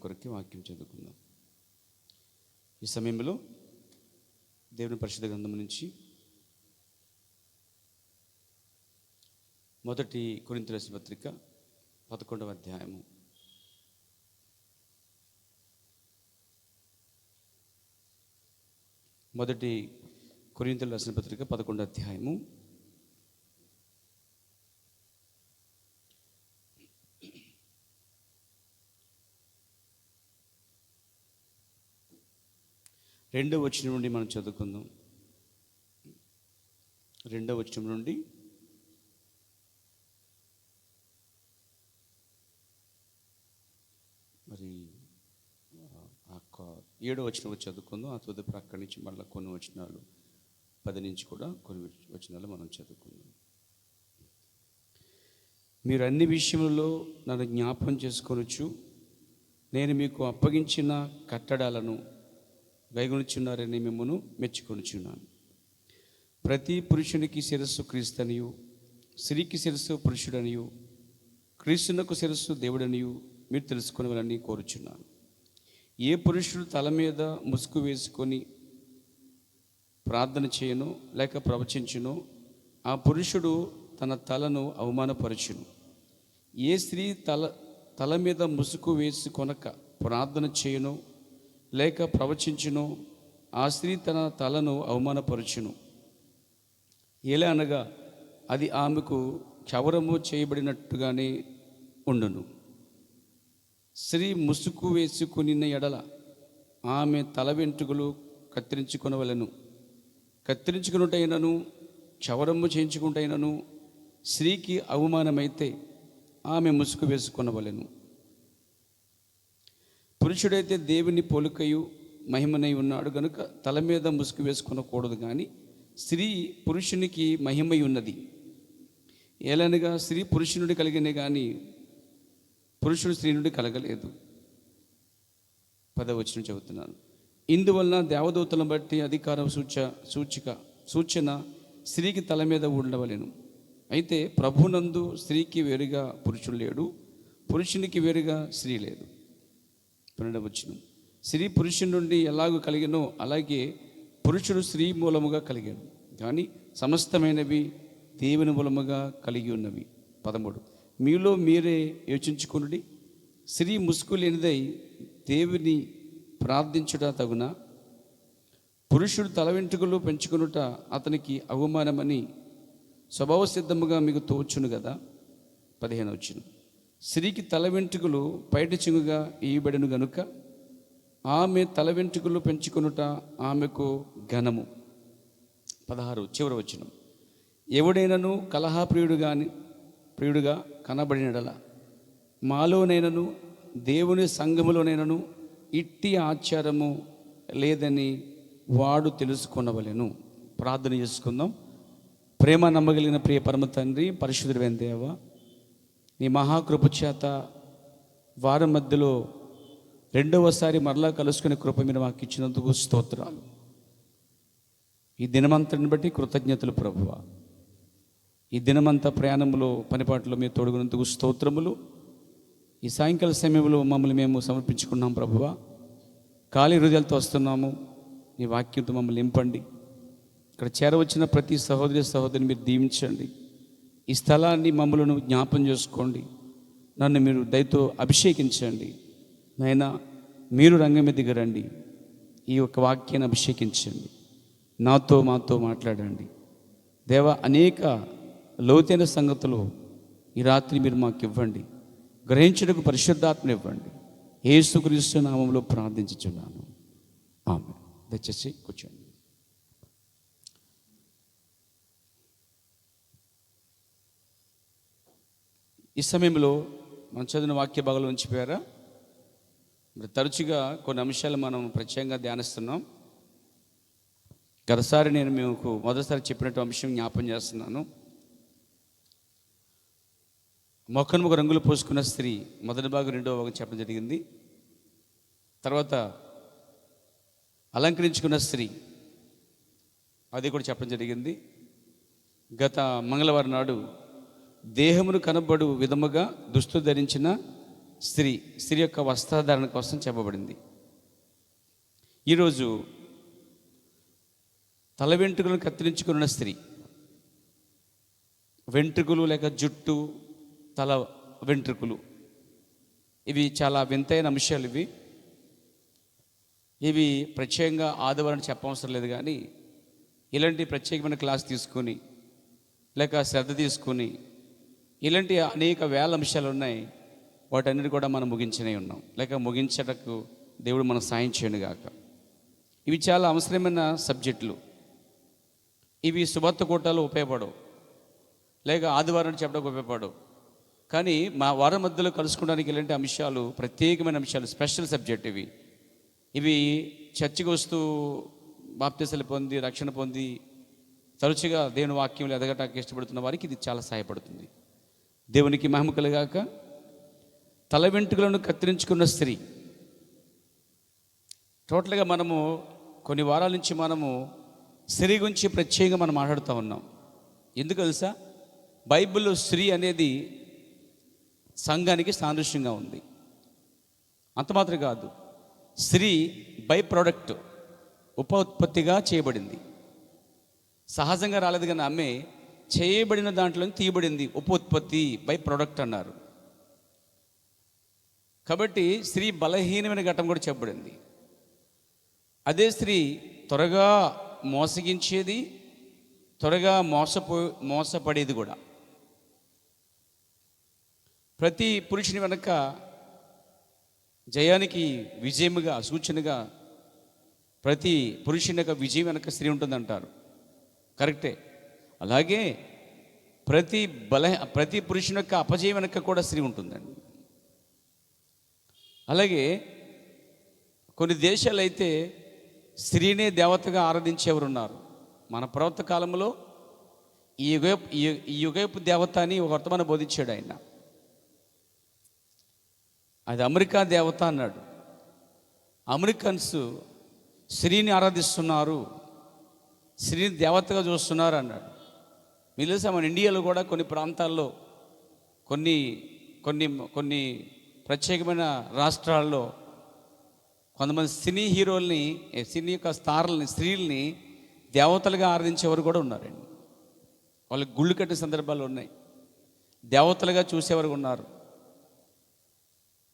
కొరకు వాక్యం చదువుకుందాం. ఈ సమయంలో దేవుని పరిశుద్ధ గ్రంథం నుంచి మొదటి కొరింథీయుల రాసిన పత్రిక 11వ అధ్యాయము మొదటి కొరింథీయుల రాసిన పత్రిక 11వ అధ్యాయము 2వ వచనం నుండి మనం చదువుకుందాం. 2వ వచనం నుండి మరి 7వ వచనం చదువుకుందాం. ఆ తదుపరి అక్కడి నుంచి మళ్ళీ కొన్ని వచనాలు 10 నుంచి కూడా కొన్ని వచనాలు మనం చదువుకుందాం. మీరు అన్ని విషయములలో నన్ను జ్ఞాపకం చేసుకొనొచ్చు, నేను మీకు అప్పగించిన కట్టడాలను గైకొనుచున్నారని మిమ్మల్ని మెచ్చుకొనుచున్నాను. ప్రతి పురుషునికి శిరస్సు క్రీస్తనియు, స్త్రీకి శిరస్సు పురుషుడనియు, క్రీస్తునకు శిరస్సు దేవుడనియు మీరు తెలుసుకునేవారని కోరుచున్నాను. ఏ పురుషుడు తల మీద ముసుగు వేసుకొని ప్రార్థన చేయను లేక ప్రవచించును, ఆ పురుషుడు తన తలను అవమానపరచును. ఏ స్త్రీ తల మీద ముసుగు వేసుకొనక ప్రార్థన చేయను లేక ప్రవచించును, ఆ స్త్రీ తన తలను అవమానపరచును. ఎలా అనగా అది ఆమెకు క్షవరము చేయబడినట్టుగానే ఉండును. స్త్రీ ముసుగు వేసుకుని ఎడల ఆమె తల వెంట్రుకలు కత్తిరించుకొనవలెను. కత్తిరించుకున్నటైనను క్షవరము చేయించుకుంటైనను స్త్రీకి అవమానమైతే ఆమె ముసుగు వేసుకొనవలెను. పురుషుడైతే దేవుని పోలికయు మహిమనై ఉన్నాడు గనుక తల మీద ముసుగు వేసుకొనకూడదు, కానీ స్త్రీ పురుషునికి మహిమై ఉన్నది. ఏలనగా స్త్రీ పురుషునుడి కలిగినే కానీ పురుషుడు స్త్రీ నుండి కలగలేదు. 10వ వచనం చదువుతున్నాను. ఇందువలన దేవదూతలను బట్టి అధికారం సూచన స్త్రీకి తల మీద ఉండవలెను. అయితే ప్రభునందు స్త్రీకి వేరుగా పురుషుడు లేడు, పురుషునికి వేరుగా స్త్రీ లేదు. 12వ వచనం. స్త్రీ పురుషుని నుండి ఎలాగూ కలిగినో అలాగే పురుషుడు స్త్రీ మూలముగా కలిగాను, కానీ సమస్తమైనవి దేవుని మూలముగా కలిగి ఉన్నవి. 13. మీలో మీరే యోచించుకునుడి. స్త్రీ ముసుగు లేనిదై దేవుని ప్రార్థించుట తగున, పురుషుడు తల వెంట్రుకలు పెంచుకునుట అతనికి అవమానమని స్వభావ సిద్ధముగా మీకు తోచును కదా. 15వ వచనం. స్త్రీకి తల వెంట్రుకలు పైట చెంగుగా ఇయ్యబడిను గనుక ఆమె తల వెంట్రుకలు పెంచుకొనుట ఆమెకు ఘనము. 16 చివరి వచనం. ఎవడైనను ప్రియుడుగా కనబడినడల మాలోనైనను దేవుని సంఘములోనైనను ఇట్టి ఆచారము లేదని వాడు తెలుసుకొనవలెను. ప్రార్థన చేసుకుందాం. ప్రేమ నమ్మగలిగిన ప్రియ పరమ తండ్రి, పరిశుద్ధుడైన దేవా, నీ మహాకృప చేత వారం మధ్యలో రెండవసారి మరలా కలుసుకునే కృప మీరు మాకు ఇచ్చినందుకు స్తోత్రాలు. ఈ దినమంతటిని బట్టి కృతజ్ఞతలు ప్రభువా. ఈ దినమంతా ప్రయాణంలో పనిపాట్లో మీరు తోడుగునందుకు స్తోత్రములు. ఈ సాయంకాల సమయంలో మమ్మల్ని మేము సమర్పించుకున్నాం ప్రభువా. ఖాళీ హృదయాలతో వస్తున్నాము. నీ వాక్యంతో మమ్మల్ని నింపండి. ఇక్కడ చేరవచ్చిన ప్రతి సహోదరిని మీరు దీవించండి. ఈ స్థలాన్ని మమ్మల్ని జ్ఞాపం చేసుకోండి. నన్ను మీరు దయతో అభిషేకించండి. నైనా మీరు రంగం మీద దిగరండి. ఈ యొక్క వాక్యాన్ని అభిషేకించండి. మాతో మాట్లాడండి దేవా. అనేక లోతైన సంగతులు ఈ రాత్రి మీరు మాకు ఇవ్వండి. గ్రహించడానికి పరిశుద్ధాత్మను ఇవ్వండి. యేసుక్రీస్తు నామములో ప్రార్థించుచున్నాను, ఆమేన్. దయచేసి కూర్చోండి. ఈ సమయంలో మనం చదివిన వాక్య భాగంలో ఉంచిపోయారా? మరి తరచుగా కొన్ని అంశాలు మనం ప్రత్యేకంగా ధ్యానిస్తున్నాం. గతసారి నేను మీకు మొదటిసారి చెప్పినట్టు అంశం జ్ఞాపం చేస్తున్నాను. మొక్కను రంగులు పోసుకున్న స్త్రీ మొదటి భాగం 2వ భాగం చెప్పడం జరిగింది. తర్వాత అలంకరించుకున్న స్త్రీ అది కూడా చెప్పడం జరిగింది. గత మంగళవారం నాడు దేహమును కనబడు విధముగా దుస్తులు ధరించిన స్త్రీ యొక్క వస్త్రధారణ కోసం చెప్పబడింది. ఈరోజు తల వెంట్రుకలను కత్తిరించుకున్న స్త్రీ, వెంట్రుకలు లేక జుట్టు, తల వెంట్రుకలు, ఇవి చాలా వింతైన అంశాలు. ఇవి ప్రత్యేకంగా ఆదివారం చెప్పవసరం లేదు, కానీ ఇలాంటి ప్రత్యేకమైన క్లాస్ తీసుకుని లేక శ్రద్ధ తీసుకుని ఇలాంటి అనేక వేల అంశాలు ఉన్నాయి. వాటన్నిటి కూడా మనం ముగించనే ఉన్నాం, లేక ముగించటకు దేవుడు మనకు సాయం చేయను గాక. ఇవి చాలా అవసరమైన సబ్జెక్టులు. ఇవి సువార్త కూటాలు ఉపయోగపడవు, లేక ఆదివారం చెప్పడానికి ఉపయోగపడవు. కానీ మా వారం మధ్యలో కలుసుకోవడానికి ఇలాంటి అంశాలు ప్రత్యేకమైన అంశాలు, స్పెషల్ సబ్జెక్ట్ ఇవి చర్చికి వస్తూ బాప్తిసాలు పొంది రక్షణ పొంది తరచుగా దేవుని వాక్యంలో ఎదగటానికి ఇష్టపడుతున్న వారికి ఇది చాలా సహాయపడుతుంది. దేవునికి మహిమ కలుగాక. తల వెంట్రుకలను కత్తిరించుకున్న స్త్రీ, టోటల్గా మనము కొన్ని వారాల నుంచి మనము స్త్రీ గురించి ప్రత్యేకంగా మనం మాట్లాడుతూ ఉన్నాం. ఎందుకు తెలుసా? బైబిల్లో స్త్రీ అనేది సంఘానికి సాదృశ్యంగా ఉంది. అంత మాత్రం కాదు, స్త్రీ బై ప్రోడక్ట్, ఉత్పత్తిగా చేయబడింది. సహజంగా రాలేదు, కానీ ఆమె చేయబడిన దాంట్లో తీయబడింది. ఉత్పత్తి, బై ప్రోడక్ట్ అన్నారు. కాబట్టి స్త్రీ బలహీనమైన ఘట్టం కూడా చెప్పబడింది. అదే స్త్రీ త్వరగా మోసగించేది, త్వరగా మోసపడేది కూడా. ప్రతి పురుషుని వెనక జయానికి విజయముగా సూచనగా ప్రతి పురుషుని యొక్క విజయం వెనక స్త్రీ ఉంటుందంటారు. కరెక్టే. అలాగే ప్రతి పురుషుని యొక్క అపజయం వెనక కూడా స్త్రీ ఉంటుందండి. అలాగే కొన్ని దేశాలు అయితే స్త్రీనే దేవతగా ఆరాధించేవారు ఉన్నారు. మన ప్రవక్త కాలంలో ఈ యుగపు దేవత అని ఒక వర్తమానం బోధించాడు ఆయన. అది అమెరికా దేవత అన్నాడు. అమెరికన్స్ స్త్రీని ఆరాధిస్తున్నారు, స్త్రీని దేవతగా చూస్తున్నారు అన్నాడు. మీకు తెలుసా, మన ఇండియాలో కూడా కొన్ని ప్రాంతాల్లో కొన్ని కొన్ని కొన్ని ప్రత్యేకమైన రాష్ట్రాల్లో కొంతమంది సినీ హీరోల్ని, సినీ యొక్క స్టార్లని, స్త్రీల్ని దేవతలుగా ఆరాధించేవారు కూడా ఉన్నారండి. వాళ్ళకి గుళ్ళు కట్టిన సందర్భాలు ఉన్నాయి, దేవతలుగా చూసేవారు ఉన్నారు.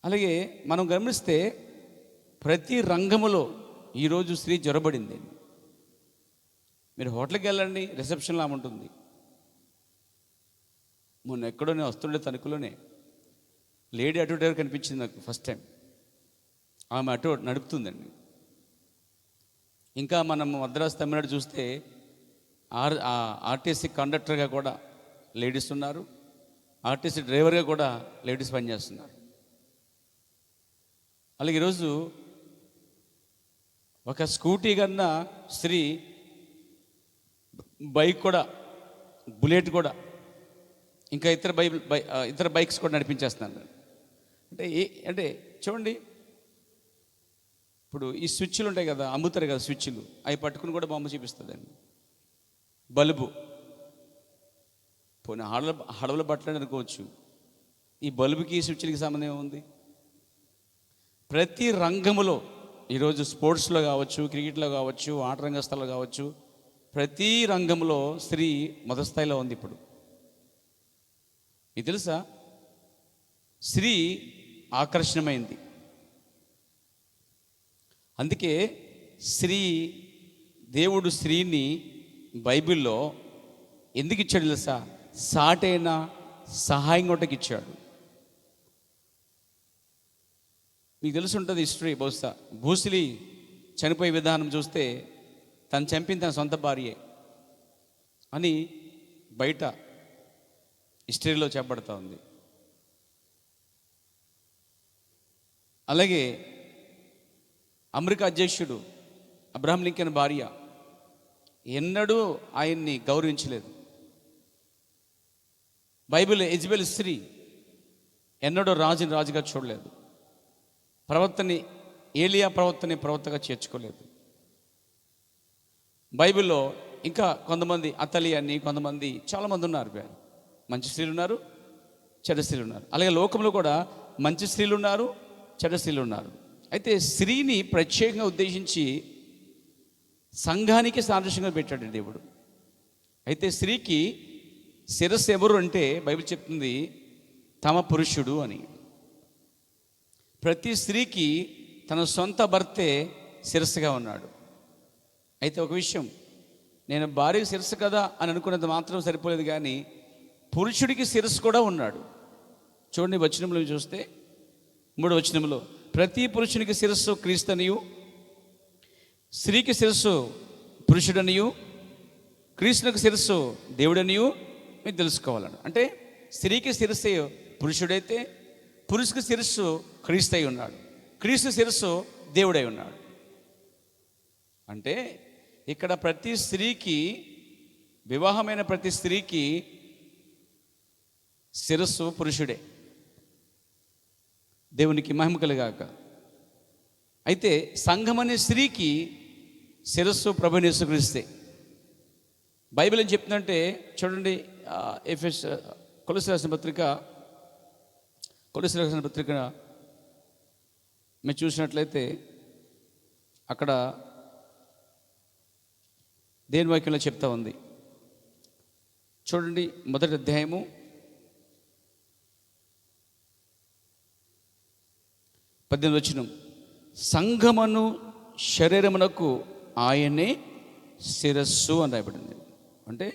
అలాగే మనం గమనిస్తే ప్రతి రంగములో ఈరోజు స్త్రీ జ్వరబడింది. మీరు హోటల్కి వెళ్ళండి, రిసెప్షన్లో ఆమె ఉంటుంది. మొన్న ఎక్కడో నేను వస్తుండే తణుకులోనే లేడీ ఆటో డ్రైవర్ కనిపించింది నాకు ఫస్ట్ టైం. ఆమె ఆటో నడుపుతుందండి. ఇంకా మనం మద్రాసు తమిళనాడు చూస్తే ఆర్టీసీ కండక్టర్గా కూడా లేడీస్ ఉన్నారు, ఆర్టీసీ డ్రైవర్గా కూడా లేడీస్ పనిచేస్తున్నారు. అలాగే ఈరోజు ఒక స్కూటీ కన్నా స్త్రీ బైక్ కూడా, బుల్లెట్ కూడా, ఇంకా ఇతర బైక్స్ కూడా నడిపించేస్తున్నాను. అంటే చూడండి, ఇప్పుడు ఈ స్విచ్లు ఉంటాయి కదా, అమ్ముతారు కదా స్విచ్లు, అవి పట్టుకుని కూడా బొమ్మ చూపిస్తుందండి. బల్బు పోనీ హడవల బట్టలు అనుకోవచ్చు, ఈ బల్బుకి స్విచ్లకి సంబంధం ఏముంది? ప్రతి రంగములో ఈరోజు స్పోర్ట్స్లో కావచ్చు, క్రికెట్లో కావచ్చు, ఆట రంగస్థలంలో కావచ్చు, ప్రతి రంగంలో స్త్రీ మొదటి స్థాయిలో ఉంది. ఇప్పుడు ఇది తెలుసా, స్త్రీ ఆకర్షణమైంది. అందుకే దేవుడు స్త్రీని బైబిల్లో ఎందుకు ఇచ్చాడు తెలుసా? సాటైన సహాయం కొట్టకి ఇచ్చాడు. మీకు తెలిసి ఉంటుంది హిస్టరీ. బహుశా భూసిలి చనిపోయే విధానం చూస్తే తను చంపింది తన సొంత భార్యే అని బయట హిస్టరీలో చెప్పబడుతూ ఉంది. అలాగే అమెరికా అధ్యక్షుడు అబ్రహాం లింకన్ భార్య ఎన్నడూ ఆయన్ని గౌరవించలేదు. బైబిల్ ఎజబెల్ స్త్రీ ఎన్నడూ రాజుగా చూడలేదు. ఏలియా ప్రవక్తగా చేర్చుకోలేదు. బైబిల్లో ఇంకా కొంతమంది అతలి అని కొంతమంది చాలామంది ఉన్నారు. మంచి స్త్రీలు ఉన్నారు, చెడ్డ స్త్రీలు ఉన్నారు. అలాగే లోకంలో కూడా మంచి స్త్రీలు ఉన్నారు, చెడ్డ స్త్రీలు ఉన్నారు. అయితే స్త్రీని ప్రత్యేకంగా ఉద్దేశించి సంఘానికి సాదృశ్యంగా పెట్టాడు దేవుడు. అయితే స్త్రీకి శిరస్సు ఎవరు అంటే బైబిల్ చెప్తుంది తమ పురుషుడు అని. ప్రతి స్త్రీకి తన సొంత భర్తే శిరస్సుగా ఉన్నాడు. అయితే ఒక విషయం, నేను భార్యకి శిరస్సు కదా అని అనుకున్నది మాత్రం సరిపోలేదు, కానీ పురుషుడికి శిరస్సు కూడా ఉన్నాడు. చూడండి, వచనంలో చూస్తే 3వ వచనంలో, ప్రతి పురుషునికి శిరస్సు క్రీస్తనియు, స్త్రీకి శిరస్సు పురుషుడనియు, క్రీస్తునికి శిరస్సు దేవుడనియు మీరు తెలుసుకోవాలని. అంటే స్త్రీకి శిరస్సు పురుషుడైతే పురుషుకి శిరస్సు క్రీస్తు అయి ఉన్నాడు, క్రీస్తు శిరస్సు దేవుడై ఉన్నాడు. అంటే ఇక్కడ ప్రతి స్త్రీకి, వివాహమైన ప్రతి స్త్రీకి శిరస్సు పురుషుడే. దేవునికి మహిమ కలుగాక. అయితే సంఘం అనే స్త్రీకి శిరస్సు ప్రభువైన యేసుక్రీస్తే. బైబిల్ ఏం చెప్తుందంటే చూడండి, కొలస్సీ రాసిన పత్రిక మీరు చూసినట్లయితే అక్కడ దేని వాక్యంలో చెప్తా ఉంది. చూడండి, 1వ అధ్యాయము 18వ వచనం, సంఘమును శరీరమునకు ఆయనే శిరస్సు అని రాయబడింది. అంటే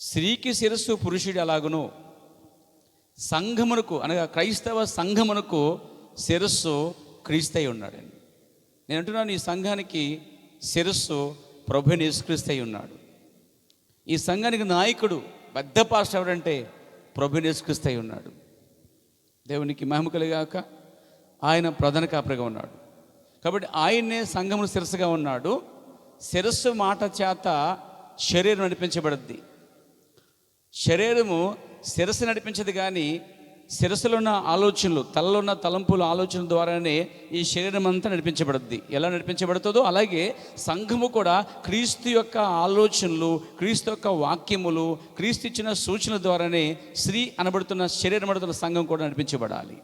స్త్రీకి శిరస్సు పురుషుడు ఎలాగునో సంఘమునకు అనగా క్రైస్తవ సంఘమునకు శిరస్సు క్రీస్తై ఉన్నాడండి. నేను అంటున్నాను, ఈ సంఘానికి శిరస్సు ప్రభువైన యేసుక్రీస్తై ఉన్నాడు. ఈ సంఘానికి నాయకుడు పెద్ద పాస్టర్ ఎవరంటే ప్రభువైన యేసుక్రీస్తై ఉన్నాడు. దేవునికి మహిమ కలుగాక. ఆయన ప్రధాన కాపరిగా ఉన్నాడు కాబట్టి ఆయన్నే సంఘమును శిరస్సుగా ఉన్నాడు. శిరస్సు మాట చేత శరీరం నడిపించబడుద్ది. శరీరము శిరస్సు నడిపించదు, కానీ శిరస్సులో ఉన్న ఆలోచనలు, తలలో ఉన్న తలంపుల ఆలోచనల ద్వారానే ఈ శరీరం అంతా నడిపించబడుద్ది. ఎలా నడిపించబడుతుందో అలాగే సంఘము కూడా క్రీస్తు యొక్క ఆలోచనలు, క్రీస్తు యొక్క వాక్యములు, క్రీస్తు ఇచ్చిన సూచనల ద్వారానే స్త్రీ అనబడుతున్న శరీరం పడుతున్న సంఘం కూడా నడిపించబడాలి.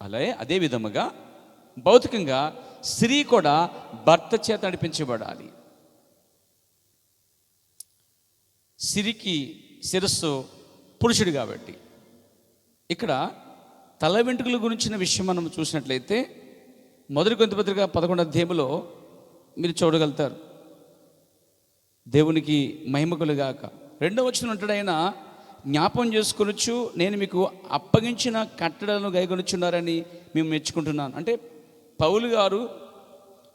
అలాగే అదే విధముగా భౌతికంగా స్త్రీ కూడా భర్త చేత నడిపించబడాలి. స్త్రీకి శిరస్సు పురుషుడు కాబట్టి ఇక్కడ తల వెంట్రుకల గురించిన విషయం మనం చూసినట్లయితే 1 కొరింథీ పత్రిక 11వ అధ్యాయంలో మీరు చూడగలుగుతారు. దేవునికి మహిమ కలుగాక. 2వ వచనం అంటాడు, ఆయన జ్ఞాపం చేసుకొనొచ్చు నేను మీకు అప్పగించిన కట్టడలను గైకొనుచున్నారని మేము మెచ్చుకుంటున్నాను. అంటే పౌలు గారు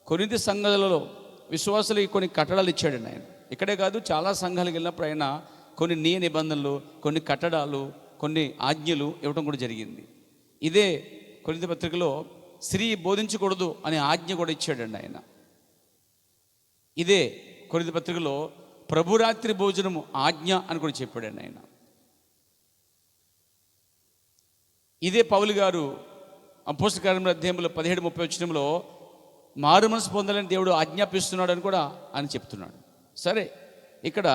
కొరింథీ సంఘాలలో విశ్వాసులకి కొన్ని కట్టడాలు ఇచ్చాడండి. ఆయన ఇక్కడే కాదు, చాలా సంఘాలకు వెళ్ళినప్పుడు ఆయన కొన్ని నియమ నిబంధనలు, కొన్ని కట్టడాలు, కొన్ని ఆజ్ఞలు ఇవ్వడం కూడా జరిగింది. ఇదే కొరింథీ పత్రికలో స్త్రీ బోధించకూడదు అనే ఆజ్ఞ కూడా ఇచ్చాడండి ఆయన. ఇదే కొరింథీ పత్రికలో ప్రభురాత్రి భోజనము ఆజ్ఞ అని కూడా చెప్పాడండి ఆయన. ఇదే పౌలు గారు అపోస్తల కార్యముల అధ్యాయంలో 17:30 వచనంలో మారు మనసు పొందాలని దేవుడు ఆజ్ఞాపిస్తున్నాడు అని కూడా ఆయన చెప్తున్నాడు. సరే, ఇక్కడ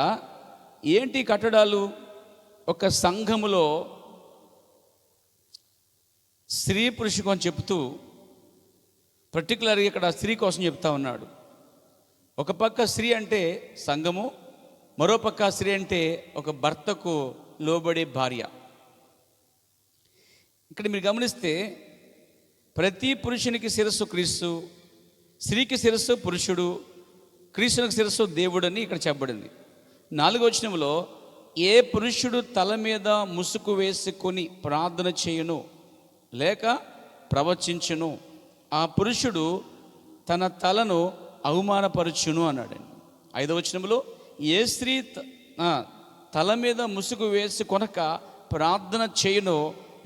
ఏంటి కట్టడాలు? ఒక సంఘములో స్త్రీ పురుషుకు అని చెప్తూ పర్టికులర్గా ఇక్కడ స్త్రీ కోసం చెప్తా ఉన్నాడు. ఒక పక్క స్త్రీ అంటే సంఘము, మరో పక్క స్త్రీ అంటే ఒక భర్తకు లోబడే భార్య. ఇక్కడ మీరు గమనిస్తే ప్రతి పురుషునికి శిరస్సు క్రీస్తు, స్త్రీకి శిరస్సు పురుషుడు, క్రీస్తునికి శిరస్సు దేవుడని ఇక్కడ చెప్పబడింది. 4వ వచనంలో ఏ పురుషుడు తల మీద ముసుగు వేసుకొని ప్రార్థన చేయును లేక ప్రవచించును ఆ పురుషుడు తన తలను అవమానపరచును అన్నాడండి. 5వ వచనంలో ఏ స్త్రీ తల మీద ముసుగు వేసుకొనక ప్రార్థన చేయునో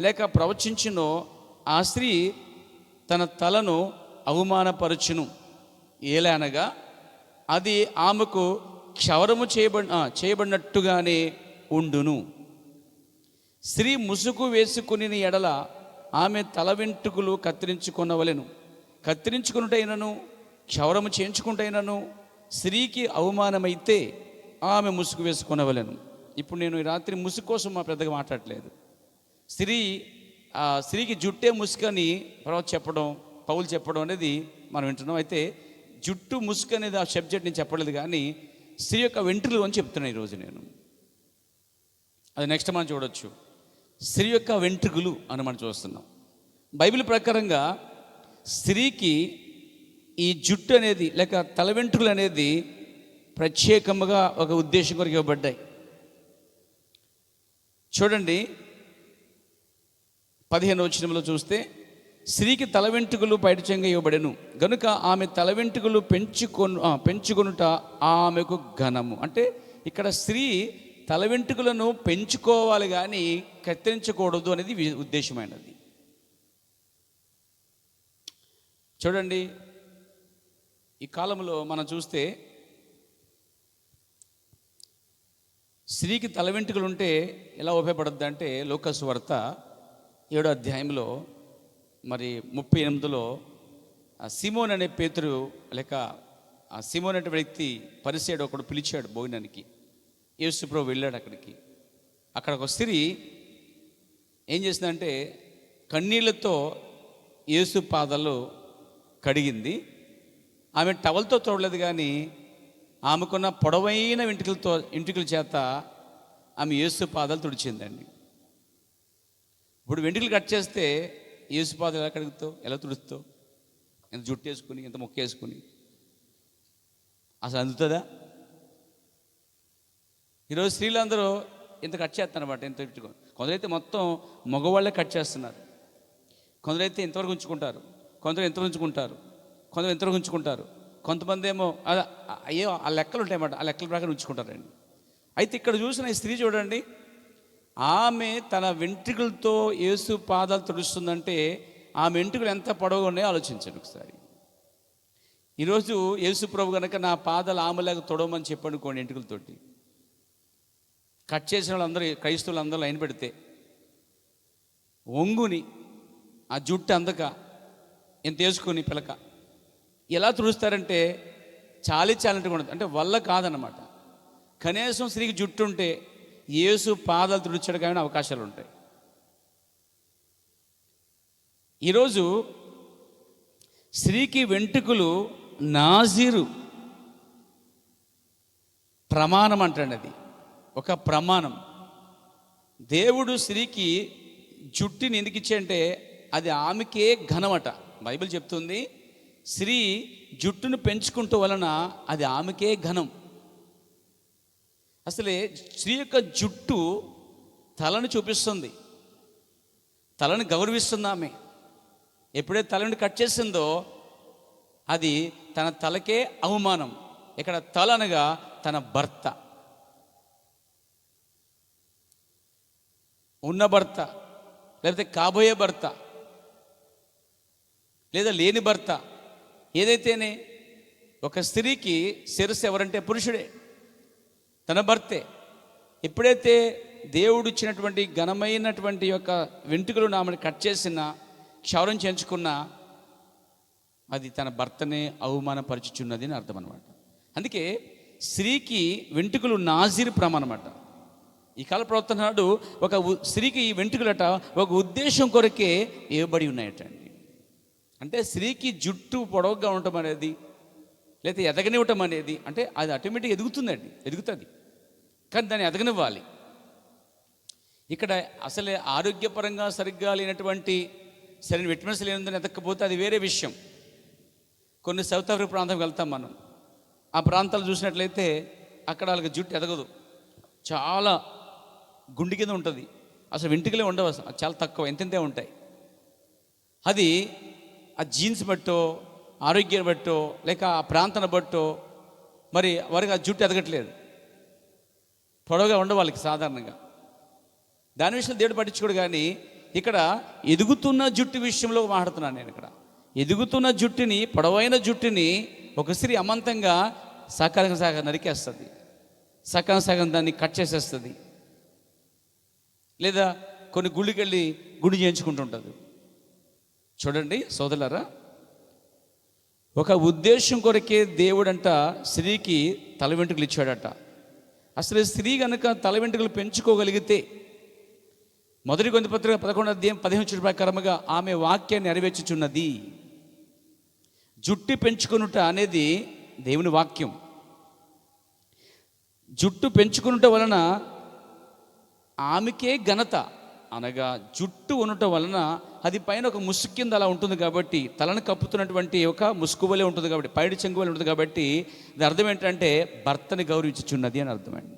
లేక ప్రవచించునో ఆ స్త్రీ తన తలను అవమానపరచును, ఏలనగా అది ఆమెకు క్షవరము చేయబడినట్టుగానే ఉండును. స్త్రీ ముసుగు వేసుకుని ఎడల ఆమె తల వెంట్రుకలు కత్తిరించుకొనవలెను. కత్తిరించుకున్నటైనను క్షవరము చేయించుకుంటైనను స్త్రీకి అవమానమైతే ఆమె ముసుగు వేసుకొనవలెను. ఇప్పుడు నేను ఈ రాత్రి ముసుగు కోసం పెద్దగా మాట్లాడలేదు. స్త్రీ ఆ స్త్రీకి జుట్టే ముసుకని ప్రవక్త చెప్పడం, పౌలు చెప్పడం అనేది మనం వింటున్నాం. అయితే జుట్టు ముసుకు అనేది ఆ సబ్జెక్ట్ నేను చెప్పలేదు, కానీ స్త్రీ యొక్క వెంట్రుకలు అని చెప్తున్నాను ఈరోజు నేను. అది నెక్స్ట్ మనం చూడొచ్చు. స్త్రీ యొక్క వెంట్రుకలు అని మనం చూస్తున్నాం. బైబిల్ ప్రకారంగా స్త్రీకి ఈ జుట్టు అనేది లేక తల వెంట్రుకలు అనేది ప్రత్యేకంగా ఒక ఉద్దేశం కొరకు ఇవ్వబడ్డాయి. చూడండి 15వ వచనంలో చూస్తే, స్త్రీకి తల వెంట్రుకలు పైటచంగా ఇవ్వబడెను గనుక ఆమె తల వెంట్రుకలు పెంచుకొనుట ఆమెకు ఘనము. అంటే ఇక్కడ స్త్రీ తల వెంట్రుకలను పెంచుకోవాలి కానీ కత్తిరించకూడదు అనేది ఉద్దేశమైనది. చూడండి, ఈ కాలంలో మనం చూస్తే స్త్రీకి తల వెంట్రుకలు ఉంటే ఎలా ఉపయోగపడుద్ది అంటే, లూకాసు వార్త 7వ అధ్యాయంలో మరి 38లో సిమోన్ అనే పేతురు లేక ఆ సిమోన్ అనే వ్యక్తి పరిసేయుడు ఒకడు పిలిచాడు భోజనానికి. యేసు ప్రభువు వెళ్ళాడు అక్కడికి. అక్కడ ఒక స్త్రీ ఏం చేసిందంటే కన్నీళ్లతో యేసు పాదాలు కడిగింది. ఆమె టవల్తో తోడలేదు, కానీ ఆమెకున్న పొడవైన వెంట్రుకల చేత ఆమె యేసు పాదాలు తుడిచిందండి. ఇప్పుడు వెంట్రుకలు కట్ చేస్తే యేసు పాదాలు ఎలా కడుగుతావు, ఎలా తుడుస్తావు? ఎంత జుట్టు వేసుకుని, ఎంత మొక్క వేసుకుని అసలు అందుతుందా? ఈరోజు స్త్రీలందరూ ఇంత కట్ చేస్తారన్నమాట. ఇంత కొందరైతే మొత్తం మగవాళ్ళే కట్ చేస్తున్నారు, కొందరైతే ఇంతవరకు ఉంచుకుంటారు, కొందరు ఎంతవరకు ఉంచుకుంటారు, కొందరు ఎంతవరకు ఉంచుకుంటారు, కొంతమంది ఏమో అయ్యో ఆ లెక్కలు ఉంటాయన్నమాట, ఆ లెక్కల ప్రకారం ఉంచుకుంటారండి. అయితే ఇక్కడ చూసిన ఈ స్త్రీ చూడండి, ఆమె తన వెంట్రుకలతో యేసు పాదాలు తుడుస్తుందంటే ఆమె వెంట్రుకలు ఎంత పొడవుగా ఉన్నాయో ఆలోచించండి ఒకసారి. ఈరోజు యేసు ప్రభు కనుక నా పాదాలు ఆమెలాగా తొడవమని చెప్పనుకోండి, వెంట్రుకలతోటి కట్ చేసిన వాళ్ళందరూ క్రైస్తవులు అందరూ లైన్ పెడితే ఒంగుని ఆ జుట్టు అందక ఎంత వేసుకొని పిలక ఎలా తుడుస్తారంటే చాలింటుగా ఉండదు, అంటే వల్ల కాదన్నమాట. కనీసం స్త్రీకి జుట్టు ఉంటే యేసు పాదాలు తుడిచాడు కానీ అవకాశాలు ఉంటాయి. ఈరోజు స్త్రీకి వెంట్రుకలు నాజీరు ప్రమాణం అంటాడు. అది ఒక ప్రమాణం. దేవుడు స్త్రీకి జుట్టుని ఎందుకు ఇచ్చాడంటే అది ఆమెకే ఘనమట. బైబిల్ చెప్తుంది, స్త్రీ జుట్టును పెంచుకుంటూ వలన అది ఆమెకే ఘనం. అసలే స్త్రీ యొక్క జుట్టు తలను చూపిస్తుంది, తలను గౌరవిస్తుంది ఆమె. ఎప్పుడైతే తలని కట్ చేసిందో అది తన తలకే అవమానం. ఇక్కడ తల అనగా తన భర్త, ఉన్న భర్త, లేకపోతే కాబోయే భర్త, లేదా లేని భర్త, ఏదైతేనే ఒక స్త్రీకి శిరస్సు ఎవరంటే పురుషుడే, తన భర్తే. ఎప్పుడైతే దేవుడు ఇచ్చినటువంటి ఘనమైనటువంటి యొక్క వెంట్రుకలు ఆమెను కట్ చేసిన, క్షౌరం చేయించుకున్నా అది తన భర్తనే అవమానపరచుచున్నది అని అర్థం అనమాట. అందుకే స్త్రీకి వెంట్రుకలు నాజీరు ప్రమాణం అన్నమాట. ఈ కాల ప్రవర్తన నాడు ఒక స్త్రీకి ఈ వెంట్రుకలట ఒక ఉద్దేశం కొరకే ఇవ్వబడి ఉన్నాయటండి. అంటే స్త్రీకి జుట్టు పొడవుగా ఉండటం అనేది లేకపోతే ఎదగనివ్వటం అనేది అంటే అది ఆటోమేటిక్గా ఎదుగుతుంది, కానీ దాన్ని ఎదగనివ్వాలి. ఇక్కడ అసలే ఆరోగ్యపరంగా సరిగ్గా లేనటువంటి సరైన విటమిన్స్ లేనిదని ఎదగకపోతే అది వేరే విషయం. కొన్ని సౌత్ ఆఫ్రికా ప్రాంతానికి వెళ్తాం మనం. ఆ ప్రాంతాలు చూసినట్లయితే అక్కడ వాళ్ళకి జుట్టు ఎదగదు, చాలా గుండె కింద ఉంటుంది, అసలు వెంట్రుకలే ఉండవు, అసలు చాలా తక్కువ, ఎంతెంతే ఉంటాయి. అది ఆ జీన్స్ బట్టో, ఆరోగ్యాన్ని బట్టో, లేక ఆ ప్రాంతాన్ని బట్టో మరి వారికి ఆ జుట్టు ఎదగట్లేదు, పొడవుగా ఉండే వాళ్ళకి సాధారణంగా. దాని విషయంలో దేవుడు పట్టించుకోడు. కానీ ఇక్కడ ఎదుగుతున్న జుట్టు విషయంలో మాట్లాడుతున్నాను నేను. ఇక్కడ ఎదుగుతున్న జుట్టుని, పొడవైన జుట్టుని ఒక స్త్రీ అమంతంగా సగం నరికేస్తుంది, సగం దాన్ని కట్ చేసేస్తుంది, లేదా కొన్ని గుళ్ళకి వెళ్ళి గుడి చేయించుకుంటుంటుంది. చూడండి సోదరులారా, ఒక ఉద్దేశం కొరకే దేవుడంట స్త్రీకి తల వెంట్రుకలు ఇచ్చాడట. అసలు స్త్రీ కనుక తల వెంట్రుకలు పెంచుకోగలిగితే మొదటి కొరింథీ పత్రిక 11వ అధ్యాయం 15 ప్రకారముగా ఆమె వాక్యాన్ని నెరవేర్చుచున్నది. జుట్టు పెంచుకొనుట అనేది దేవుని వాక్యం. జుట్టు పెంచుకొనుట వలన ఆమెకే ఘనత, అనగా జుట్టు ఉండటం వలన అది పైన ఒక ముసుగు కింద అలా ఉంటుంది కాబట్టి, తలను కప్పుతున్నటువంటి ఒక ముసుగు వలె ఉంటుంది కాబట్టి, పైడి చెంగు వలె ఉంటుంది కాబట్టి, దాని అర్థం ఏంటంటే భర్తని గౌరవించుచున్నది అని అర్థమండి.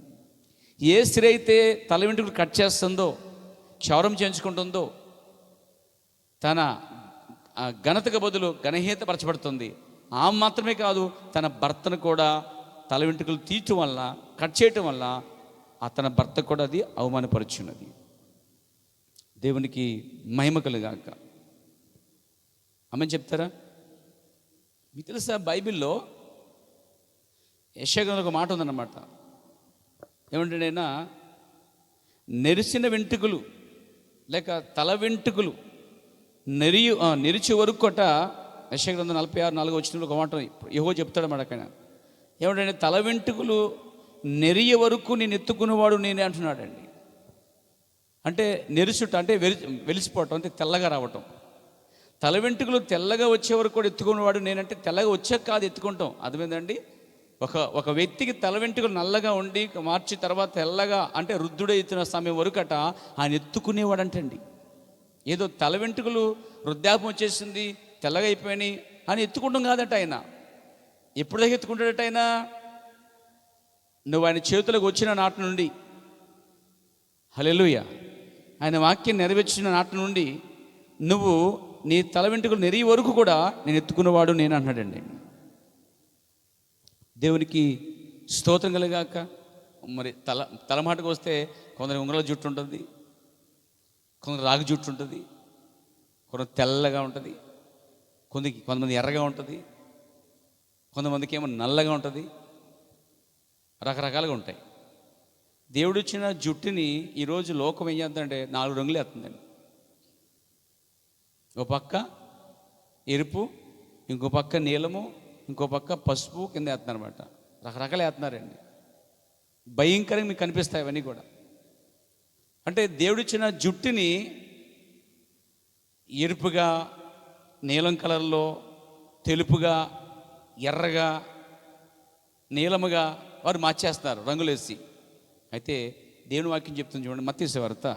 ఏ స్త్రీ అయితే తల వెంట్రుకలు కట్ చేస్తుందో, క్షౌరం చేయించుకుంటుందో, తన ఘనతకు బదులు ఘనహీత పరచబడుతుంది. ఆమె మాత్రమే కాదు, తన భర్తను కూడా తల వెంట్రుకలు తీయటం వల్ల, కట్ చేయటం వల్ల తన భర్త కూడా అది అవమానపరుచున్నది. దేవునికి మహిమ కలుగాక. ఆమెను చెప్తారా? మీకు తెలుసా, బైబిల్లో యెషయా గ్రంథంలో ఒక మాట ఉందన్నమాట. ఏమంటాడైనా, నెరిసిన వెంట్రుకలు లేక తల వెంట్రుకలు నెరిచి వరకు కొట. యెషయా గ్రంథం 46:4 వచ్చిన ఒక మాట యెహోవా చెప్తాడన్నమాట. అక్కడ ఏమంటే, తల వెంట్రుకలు నెరియ వరకు నేను ఎత్తుకునేవాడు నేనే అంటున్నాడండి. అంటే నెరుచుట అంటే వెలిసిపోవటం, అంటే తెల్లగా రావటం. తల వెంట్రుకలు తెల్లగా వచ్చే వరకు కూడా ఎత్తుకునేవాడు నేనంటే, తెల్లగా వచ్చాక కాదు ఎత్తుకుంటాం. అర్థమైందండి? ఒక వ్యక్తికి తల వెంట్రుకలు నల్లగా ఉండి మార్చి తర్వాత తెల్లగా, అంటే వృద్ధుడైతున్న సమయం వరకట ఆయన ఎత్తుకునేవాడు అంటండి. ఏదో తల వెంట్రుకలు వృద్ధాపం వచ్చేసింది, తెల్లగా అయిపోయినాయి అని ఎత్తుకుంటాం కాదట. ఆయన ఎప్పుడు దాకా ఎత్తుకుంటాడట? ఆయన నువ్వు ఆయన చేతులకు వచ్చిన నాటి నుండి, హల్లెలూయా, ఆయన వాక్యం నెరవేర్చిన నాటి నుండి నువ్వు నీ తల వెంట్రుకలు నెరిగే వరకు కూడా నేను ఎత్తుకున్నవాడు నేను అన్నాడండి. దేవునికి స్తోత్రం కలుగాక. మరి తలమాటకు వస్తే కొందరు ఉంగరాల జుట్టు ఉంటుంది, కొందరు రాగి జుట్టు ఉంటుంది, కొందరు తెల్లగా ఉంటుంది, కొంతమంది ఎర్రగా ఉంటుంది, కొంతమందికి ఏమో నల్లగా ఉంటుంది, రకరకాలుగా ఉంటాయి. దేవుడిచ్చిన జుట్టుని ఈరోజు లోకం ఏం చేస్తుందంటే 4 రంగులు వేస్తుందండి. ఒక పక్క ఎరుపు, ఇంకో పక్క నీలము, ఇంకో పక్క పసుపు కింద వేస్తున్నారు అనమాట. రకరకాలు వేస్తున్నారండి. భయంకరంగా మీకు కనిపిస్తాయి అవన్నీ కూడా. అంటే దేవుడిచ్చిన జుట్టుని ఎరుపుగా, నీలం కలర్లో, తెలుపుగా, ఎర్రగా, నీలముగా వారు మార్చేస్తున్నారు రంగులేసి. అయితే దేవుని వాక్యం చెప్తుంది చూడండి, మత్తయి సువార్త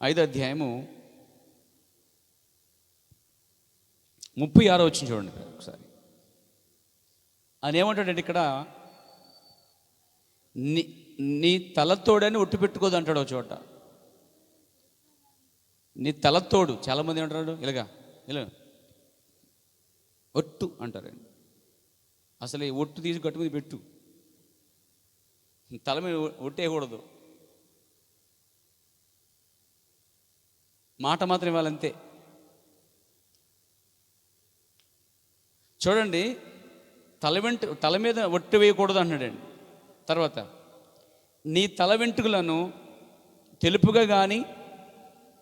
5వ అధ్యాయము 36వ వచనం చూడండి ఒకసారి. ఆయన ఏమంటాడంటే ఇక్కడ, నీ తలతోడని ఒట్టు పెట్టుకోదు అంటాడు ఒక చోట. నీ తలతోడు, చాలామంది ఏమంటారు ఇలా ఒట్టు అంటారండి. అసలు ఈ ఒట్టు తీసి గట్టు మీద పెట్టు, తల మీద ఒట్టేయకూడదు, మాట మాత్రం ఇవ్వాలంతే. చూడండి, తల మీద ఒట్టు వేయకూడదు అన్నాడండి. తర్వాత నీ తల వెంట్రుకలను తెలుపుగా కానీ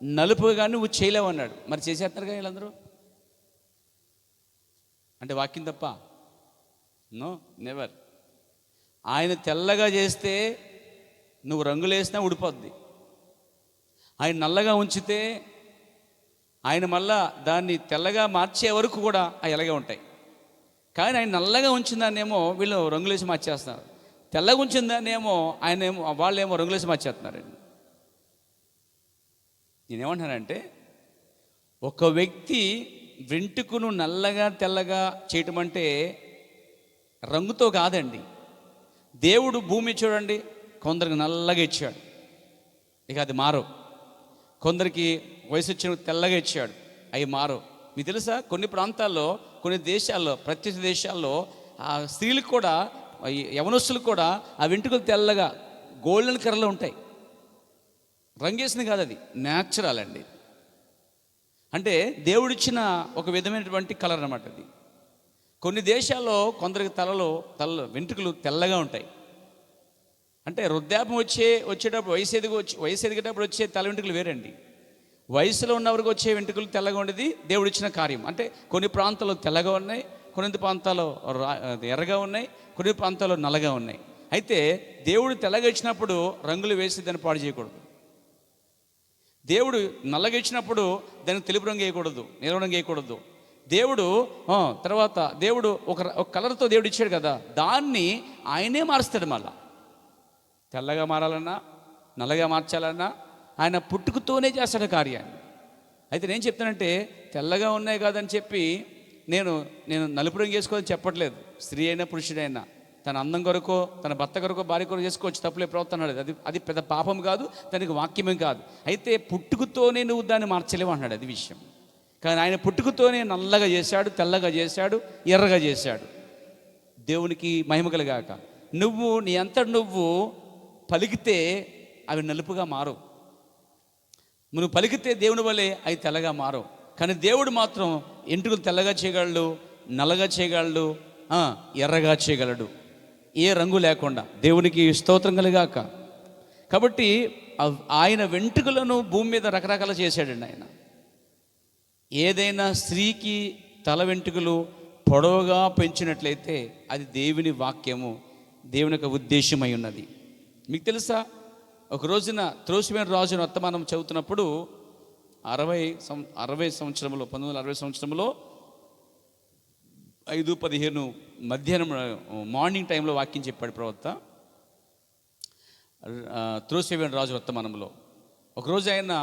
నలుపుగా కానీ నువ్వు చేయలేవు అన్నాడు. మరి చేసేస్తారుగా వీళ్ళందరూ. అంటే వాక్యం తప్ప? No, never. ఆయన తెల్లగా చేస్తే నువ్వు రంగులు వేసినా ఉడిపోద్ది. ఆయన నల్లగా ఉంచితే ఆయన మళ్ళా దాన్ని తెల్లగా మార్చే వరకు కూడా అవి ఎలాగే ఉంటాయి. కానీ ఆయన నల్లగా ఉంచిన దాన్నేమో వీళ్ళు రంగులేసి మార్చేస్తున్నారు, తెల్లగా ఉంచిన దాన్నేమో వాళ్ళేమో రంగులేసి మార్చేస్తున్నారండి. నేనేమంటున్నానంటే, ఒక వ్యక్తి వెంట్రుకను నల్లగా తెల్లగా చేయటం అంటే రంగుతో కాదండి. దేవుడు భూమి చూడండి, కొందరికి నల్లగా ఇచ్చాడు, ఇక అది మారవు. కొందరికి వయసు వచ్చిన తెల్లగా ఇచ్చాడు, అవి మారవు. మీకు తెలుసా, కొన్ని ప్రాంతాల్లో, కొన్ని దేశాల్లో, ప్రత్యేక దేశాల్లో ఆ స్త్రీలకు కూడా, యవనస్తులకు కూడా ఆ వెంట్రుకలు తెల్లగా గోల్డెన్ కలర్లో ఉంటాయి. రంగేసింది కాదు, అది న్యాచురల్ అండి. అంటే దేవుడిచ్చిన ఒక విధమైనటువంటి కలర్ అన్నమాట అది. కొన్ని దేశాల్లో కొందరికి తల వెంట్రుకలు తెల్లగా ఉంటాయి. అంటే వృద్ధాప్యం వచ్చేటప్పుడు వయసు ఎదిగేటప్పుడు వచ్చే తల వెంట్రుకలు వేరండి. వయసులో ఉన్నవరకు వచ్చే వెంట్రుకలు తెల్లగా ఉండేది దేవుడిచ్చిన కార్యం. అంటే కొన్ని ప్రాంతాల్లో తెల్లగా ఉన్నాయి, కొన్ని ప్రాంతాల్లో ఎర్రగా ఉన్నాయి, కొన్ని ప్రాంతాల్లో నల్లగా ఉన్నాయి. అయితే దేవుడు తెల్లగా ఇచ్చినప్పుడు రంగులు వేసి దాన్ని పాడు చేయకూడదు. దేవుడు నల్లగా ఇచ్చినప్పుడు దానికి తెలుపు రంగు వేయకూడదు, నీలం రంగు వేయకూడదు. దేవుడు తర్వాత దేవుడు ఒక కలర్తో దేవుడు ఇచ్చాడు కదా, దాన్ని ఆయనే మారుస్తాడు. మళ్ళా తెల్లగా మారాలన్నా నల్లగా మార్చాలన్నా ఆయన పుట్టుకతోనే చేస్తాడు కార్యాన్ని. అయితే నేను చెప్తానంటే తెల్లగా ఉన్నాయి కాదని చెప్పి నేను నలుపు రంగు వేసుకోవాలని చెప్పట్లేదు. స్త్రీ అయినా పురుషుడైనా తన అందం కొరకో తన భర్త కొరకో భార్య కొరకు చేసుకోవచ్చు, తప్పులే ప్రవర్తన. అది పెద్ద పాపం కాదు, దానికి వాక్యమేం కాదు. అయితే పుట్టుకతోనే నువ్వు దాన్ని మార్చలేవు అన్నాడు, అది విషయం. కానీ ఆయన పుట్టుకతోనే నల్లగా చేశాడు, తెల్లగా చేశాడు, ఎర్రగా చేశాడు. దేవునికి మహిమ కలుగాక. నువ్వు నీ అంతటి నువ్వు పలికితే అవి నలుపుగా మారవు. నువ్వు పలికితే దేవుని వల్లే అవి తెల్లగా మారవు. కానీ దేవుడు మాత్రం ఎంట్రుకలు తెల్లగా చేయగలడు, నల్లగా చేయగలడు, ఎర్రగా చేయగలడు, ఏ రంగు లేకుండా. దేవునికి స్తోత్రం కలుగాక. కాబట్టి ఆయన వెంట్రుకలను భూమి మీద రకరకాల చేశాడండి ఆయన. ఏదైనా స్త్రీకి తల వెంట్రుకలు పొడవుగా పెంచినట్లయితే అది దేవుని వాక్యము, దేవుని యొక్క ఉద్దేశమై ఉన్నది. మీకు తెలుసా, ఒక రోజున త్రోసివేన రాజును వర్తమానం చదువుతున్నప్పుడు 1960 సంవత్సరంలో 5:15 మధ్యాహ్నం మార్నింగ్ టైంలో వాక్యం చెప్పాడు ప్రవక్త. త్రోసివేన రాజు వర్తమానంలో ఒకరోజు ఆయన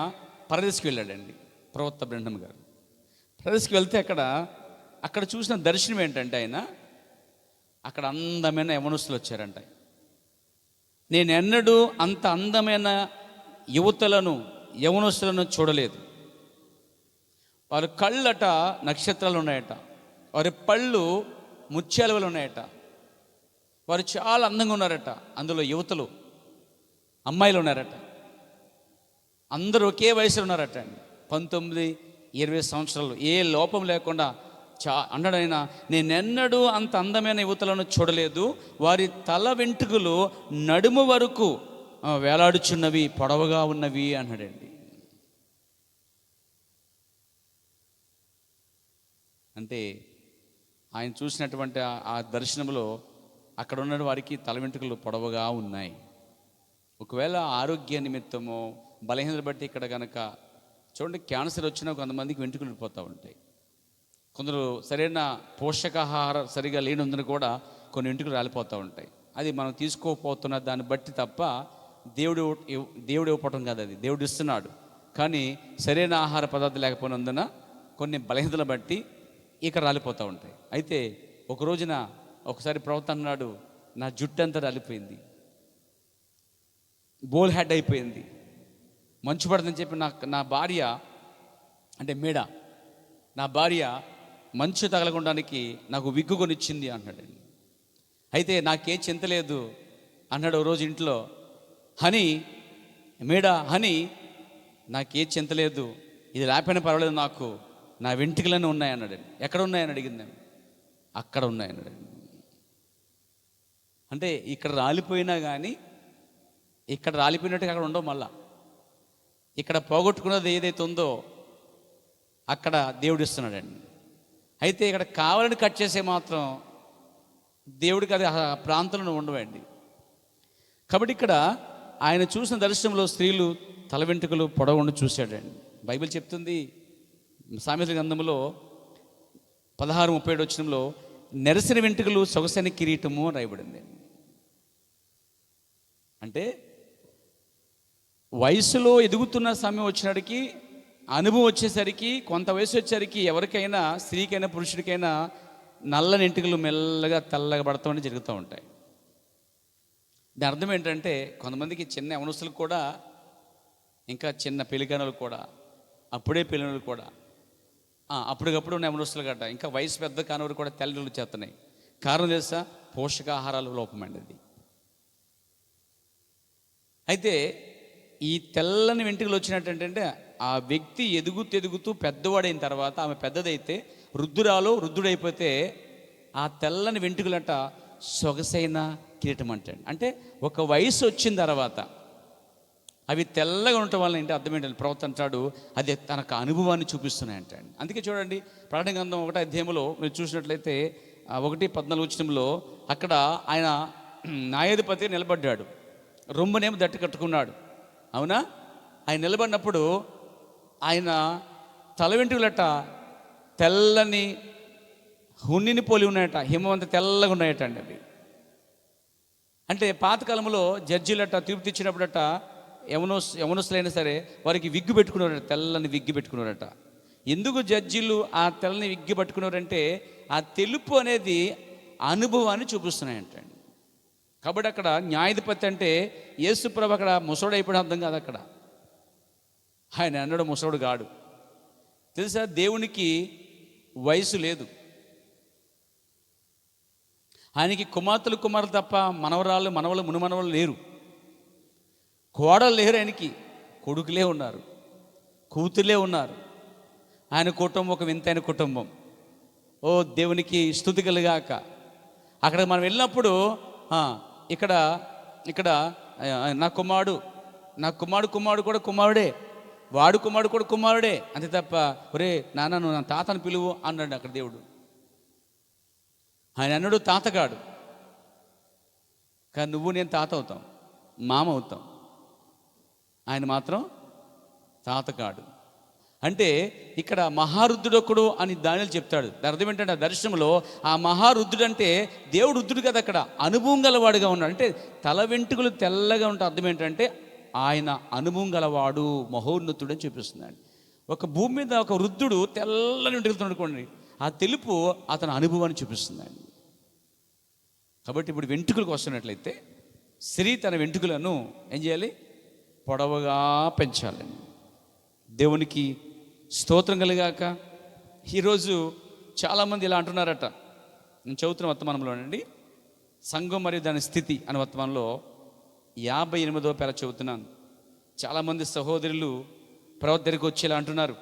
పరదేశికి వెళ్ళాడండి, ప్రవక్త బ్రహ్మం గారు. పరదేశికి వెళ్తే అక్కడ చూసిన దర్శనం ఏంటంటే, అక్కడ అందమైన యవనస్తులు వచ్చారంట. నేను ఎన్నడూ అంత అందమైన యవనస్తులను చూడలేదు. వారి కళ్ళట నక్షత్రాలు ఉన్నాయట, వారి పళ్ళు ముత్యాలువలు ఉన్నాయట, వారు చాలా అందంగా ఉన్నారట. అందులో యువతలు అమ్మాయిలు ఉన్నారట, అందరూ ఒకే వయసులో ఉన్నారట అండి. 19-20 సంవత్సరాలు, ఏ లోపం లేకుండా అన్నాడైనా, నేనెన్నడూ అంత అందమైన యువతలను చూడలేదు. వారి తల వెంట్రుకలు నడుము వరకు వేలాడుచున్నవి, పొడవుగా ఉన్నవి అన్నాడండి. అంటే ఆయన చూసినటువంటి ఆ దర్శనంలో అక్కడ ఉన్న వారికి తల వెంట్రుకలు పొడవుగా ఉన్నాయి. ఒకవేళ ఆరోగ్య నిమిత్తమో బలహీనత బట్టి ఇక్కడ కనుక చూడండి, క్యాన్సర్ వచ్చినా కొంతమందికి వెంట్రుకలు వెళ్ళిపోతూ ఉంటాయి. కొందరు సరైన పోషకాహారం సరిగా లేనందున కూడా కొన్ని వెంట్రుకలు రాలిపోతూ ఉంటాయి. అది మనం తీసుకోకపోతున్న దాన్ని బట్టి తప్ప దేవుడు ఇవ్వటం కాదు, అది దేవుడు ఇస్తున్నాడు. కానీ సరైన ఆహార పదార్థాలు లేకపోయినందున కొన్ని బలహీనతలు బట్టి ఇక్కడ రాలిపోతూ ఉంటాయి. అయితే ఒక రోజున ఒకసారి ప్రవక్త అన్నాడు, నా జుట్టు అంతా రాలిపోయింది, బోల్ హెడ్ అయిపోయింది, మంచు పడుతుందని చెప్పి నా భార్య అంటే మేడ, నా భార్య మంచు తగలకుండానికి నాకు విగ్గు కొనిచ్చింది అన్నాడండి. అయితే నాకేం చింత లేదు అన్నాడు ఓ రోజు ఇంట్లో. హనీ నాకే చింత లేదు, ఇది లేకపోయినా పర్వాలేదు, నాకు నా వెంట్రుకలన్నీ ఉన్నాయన్నాడండి. ఎక్కడ ఉన్నాయని అడిగింది నేను. అక్కడ ఉన్నాయన్నాడండి. అంటే ఇక్కడ రాలిపోయినా కానీ ఇక్కడ రాలిపోయినట్టుగా అక్కడ ఉండవు. మళ్ళా ఇక్కడ పోగొట్టుకున్నది ఏదైతే ఉందో అక్కడ దేవుడు ఇస్తున్నాడండి. అయితే ఇక్కడ కావాలని కట్ చేసే మాత్రం దేవుడికి అది ఆ ప్రాంతంలో ఉండవండి. కాబట్టి ఇక్కడ ఆయన చూసిన దర్శనంలో స్త్రీలు తల వెంట్రుకలు పొడవుండి చూశాడండి. బైబిల్ చెప్తుంది, సామెతల గ్రంథంలో 16:37 వచనంలో నెరసిన వెంట్రుకలు సొగసైన కిరీటము అని రాయబడింది. అంటే వయసులో ఎదుగుతున్న సమయం వచ్చినడికి, అనుభవం వచ్చేసరికి, కొంత వయసు వచ్చేసరికి ఎవరికైనా, స్త్రీకైనా పురుషుడికైనా నల్లని వెంట్రుకలు మెల్లగా తెల్లగా పడతామని జరుగుతూ ఉంటాయి. దాని అర్థం ఏంటంటే, కొంతమందికి చిన్న యవనస్తులకు కూడా, ఇంకా చిన్న పెళ్లికానులు కూడా, అప్పుడే పెళ్ళిళ్ళు కూడా, అప్పటికప్పుడు ఉన్న యవనస్తులు గట్ట, ఇంకా వయసు పెద్ద కానువలు కూడా తెల్లలు చేస్తున్నాయి. కారణం తెలుసా? పోషకాహారాల లోపమండి అది. అయితే ఈ తెల్లని వెంట్రుకలు వచ్చినట్టు ఆ వ్యక్తి ఎదుగుతూ పెద్దవాడైన తర్వాత, ఆమె పెద్దదైతే వృద్ధుడైపోతే ఆ తెల్లని వెంట్రుకలంట సొగసైన కిరీటం అంటాడు. అంటే ఒక వయసు వచ్చిన తర్వాత అవి తెల్లగా ఉండటం వల్ల ఏంటి అర్థం ఏంటంటే, ప్రవక్త అంటాడు అది తనకు అనుభవాన్ని చూపిస్తున్నాయి అంటాడు. అందుకే చూడండి, ప్రకటన గ్రంథం 1వ అధ్యాయంలో మీరు చూసినట్లయితే 1:14 వచనంలో అక్కడ ఆయన న్యాయాధిపతి నిలబడ్డాడు, రొమ్మునేమో దట్టి కట్టుకున్నాడు. అవునా? ఆయన నిలబడినప్పుడు ఆయన తల వెంట్రుకలట తెల్లని హున్నిని పోలి ఉన్నాయట, హిమం అంత తెల్లగా ఉన్నాయట అండి అవి. అంటే పాతకాలంలో జడ్జీలట తీర్పు ఇచ్చినప్పుడట యవనస్తులైనా సరే వారికి విగ్గు పెట్టుకున్నారట, తెల్లని విగ్గు పెట్టుకున్నారట. ఎందుకు జడ్జీలు ఆ తెల్లని విగ్గు పెట్టుకున్నారంటే ఆ తెలుపు అనేది అనుభవాన్ని చూపిస్తున్నాయంటండి. కాబట్టి అక్కడ న్యాయాధిపతి అంటే యేసుప్రభు అక్కడ ముసోడు అయిపోయిన అర్థం కాదు. అక్కడ ఆయన అన్నాడు ముసోడు గాడు. తెలుసా, దేవునికి వయసు లేదు. ఆయనకి కుమార్తెలు తప్ప మనవరాళ్ళు మనవలు మునుమనవలు లేరు, కోడలు లేరు. ఆయనకి కొడుకులే ఉన్నారు, కూతుర్లే ఉన్నారు. ఆయన కుటుంబం ఒక వింతైన కుటుంబం. ఓ దేవునికి స్తుతి కలుగాక. అక్కడ మనం వెళ్ళినప్పుడు ఇక్కడ ఇక్కడ నా కుమారుడు కూడా కుమారుడే, వాడు కుమారుడు కూడా కుమారుడే, అంతే తప్ప ఒరే నాన్న నువ్వు నా తాతను పిలువు అన్నాడు అక్కడ దేవుడు. ఆయన అన్నాడు తాతగాడు, కానీ నువ్వు నేను తాత అవుతాం, మామ అవుతాం. ఆయన మాత్రం తాతగాడు. అంటే ఇక్కడ మహారుద్రుడొకడు అని దానియేలు చెప్తాడు. దాని అర్థం ఏంటంటే ఆ దర్శనంలో ఆ మహారుద్రుడు అంటే దేవుడు రుద్రుడు కదా, అక్కడ అనుభవం గలవాడుగా ఉన్నాడు. అంటే తల వెంట్రుకలు తెల్లగా ఉంటే అర్థం ఏంటంటే ఆయన అనుభవం గలవాడు, మహోన్నతుడు అని చూపిస్తున్నాడు. ఒక భూమి మీద ఒక వృద్ధుడు తెల్లని వెంట్రుకలతో అనుకోండి, ఆ తెలుపు అతని అనుభవాన్ని చూపిస్తున్నాడు. కాబట్టి ఇప్పుడు వెంట్రుకలకు వస్తున్నట్లయితే స్త్రీ తన వెంట్రుకలను ఏం చేయాలి? పొడవుగా పెంచాలని. దేవునికి స్తోత్రం కలిగాక. ఈరోజు చాలామంది ఇలా అంటున్నారట. నేను చదువుతున్న వర్తమానంలోనండి, సంఘం మరియు దాని స్థితి అనే వర్తమానంలో 58వ పేర చదువుతున్నాను. చాలామంది సహోదరులు ప్రవక్త దగ్గరికి వచ్చేలా అంటున్నారు,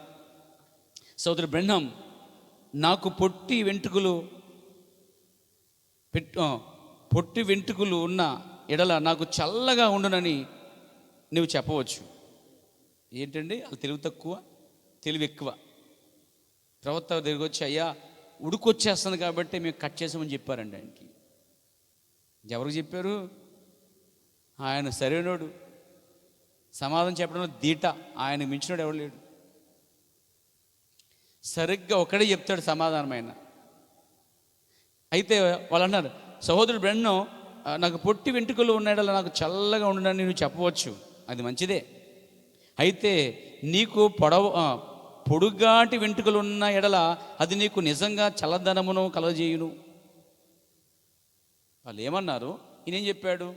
సహోదరు బ్రహ్నం నాకు పొట్టి వెంట్రుకలు ఉన్న ఎడల నాకు చల్లగా ఉండునని నువ్వు చెప్పవచ్చు. ఏంటండి అది తెలివి ఎక్కువ. ప్రవక్త దగ్గరికి వచ్చి అయ్యా ఉడుకొచ్చేస్తుంది కాబట్టి మేము కట్ చేసామని చెప్పారండి ఆయనకి. ఎవరికి చెప్పారు? ఆయన సరైనోడు, సమాధానం చెప్పడంలో దీట, ఆయన మించినోడు ఎవడు లేడు. సరిగ్గా ఒకడే చెప్తాడు సమాధానం ఆయన. అయితే వాళ్ళు అన్నారు, సహోదరుడు బ్రహ్మం నాకు పొట్టి వెంట్రుకలు ఉన్నాడలా నాకు చల్లగా ఉండనని నువ్వు చెప్పవచ్చు, అది మంచిదే. అయితే నీకు పొడుగాటి వెంట్రుకలు ఉన్న ఎడల అది నీకు నిజంగా చల్లదనమును కలగజేయును. వాళ్ళు ఏమన్నారు? ఈయనేం చెప్పాడు?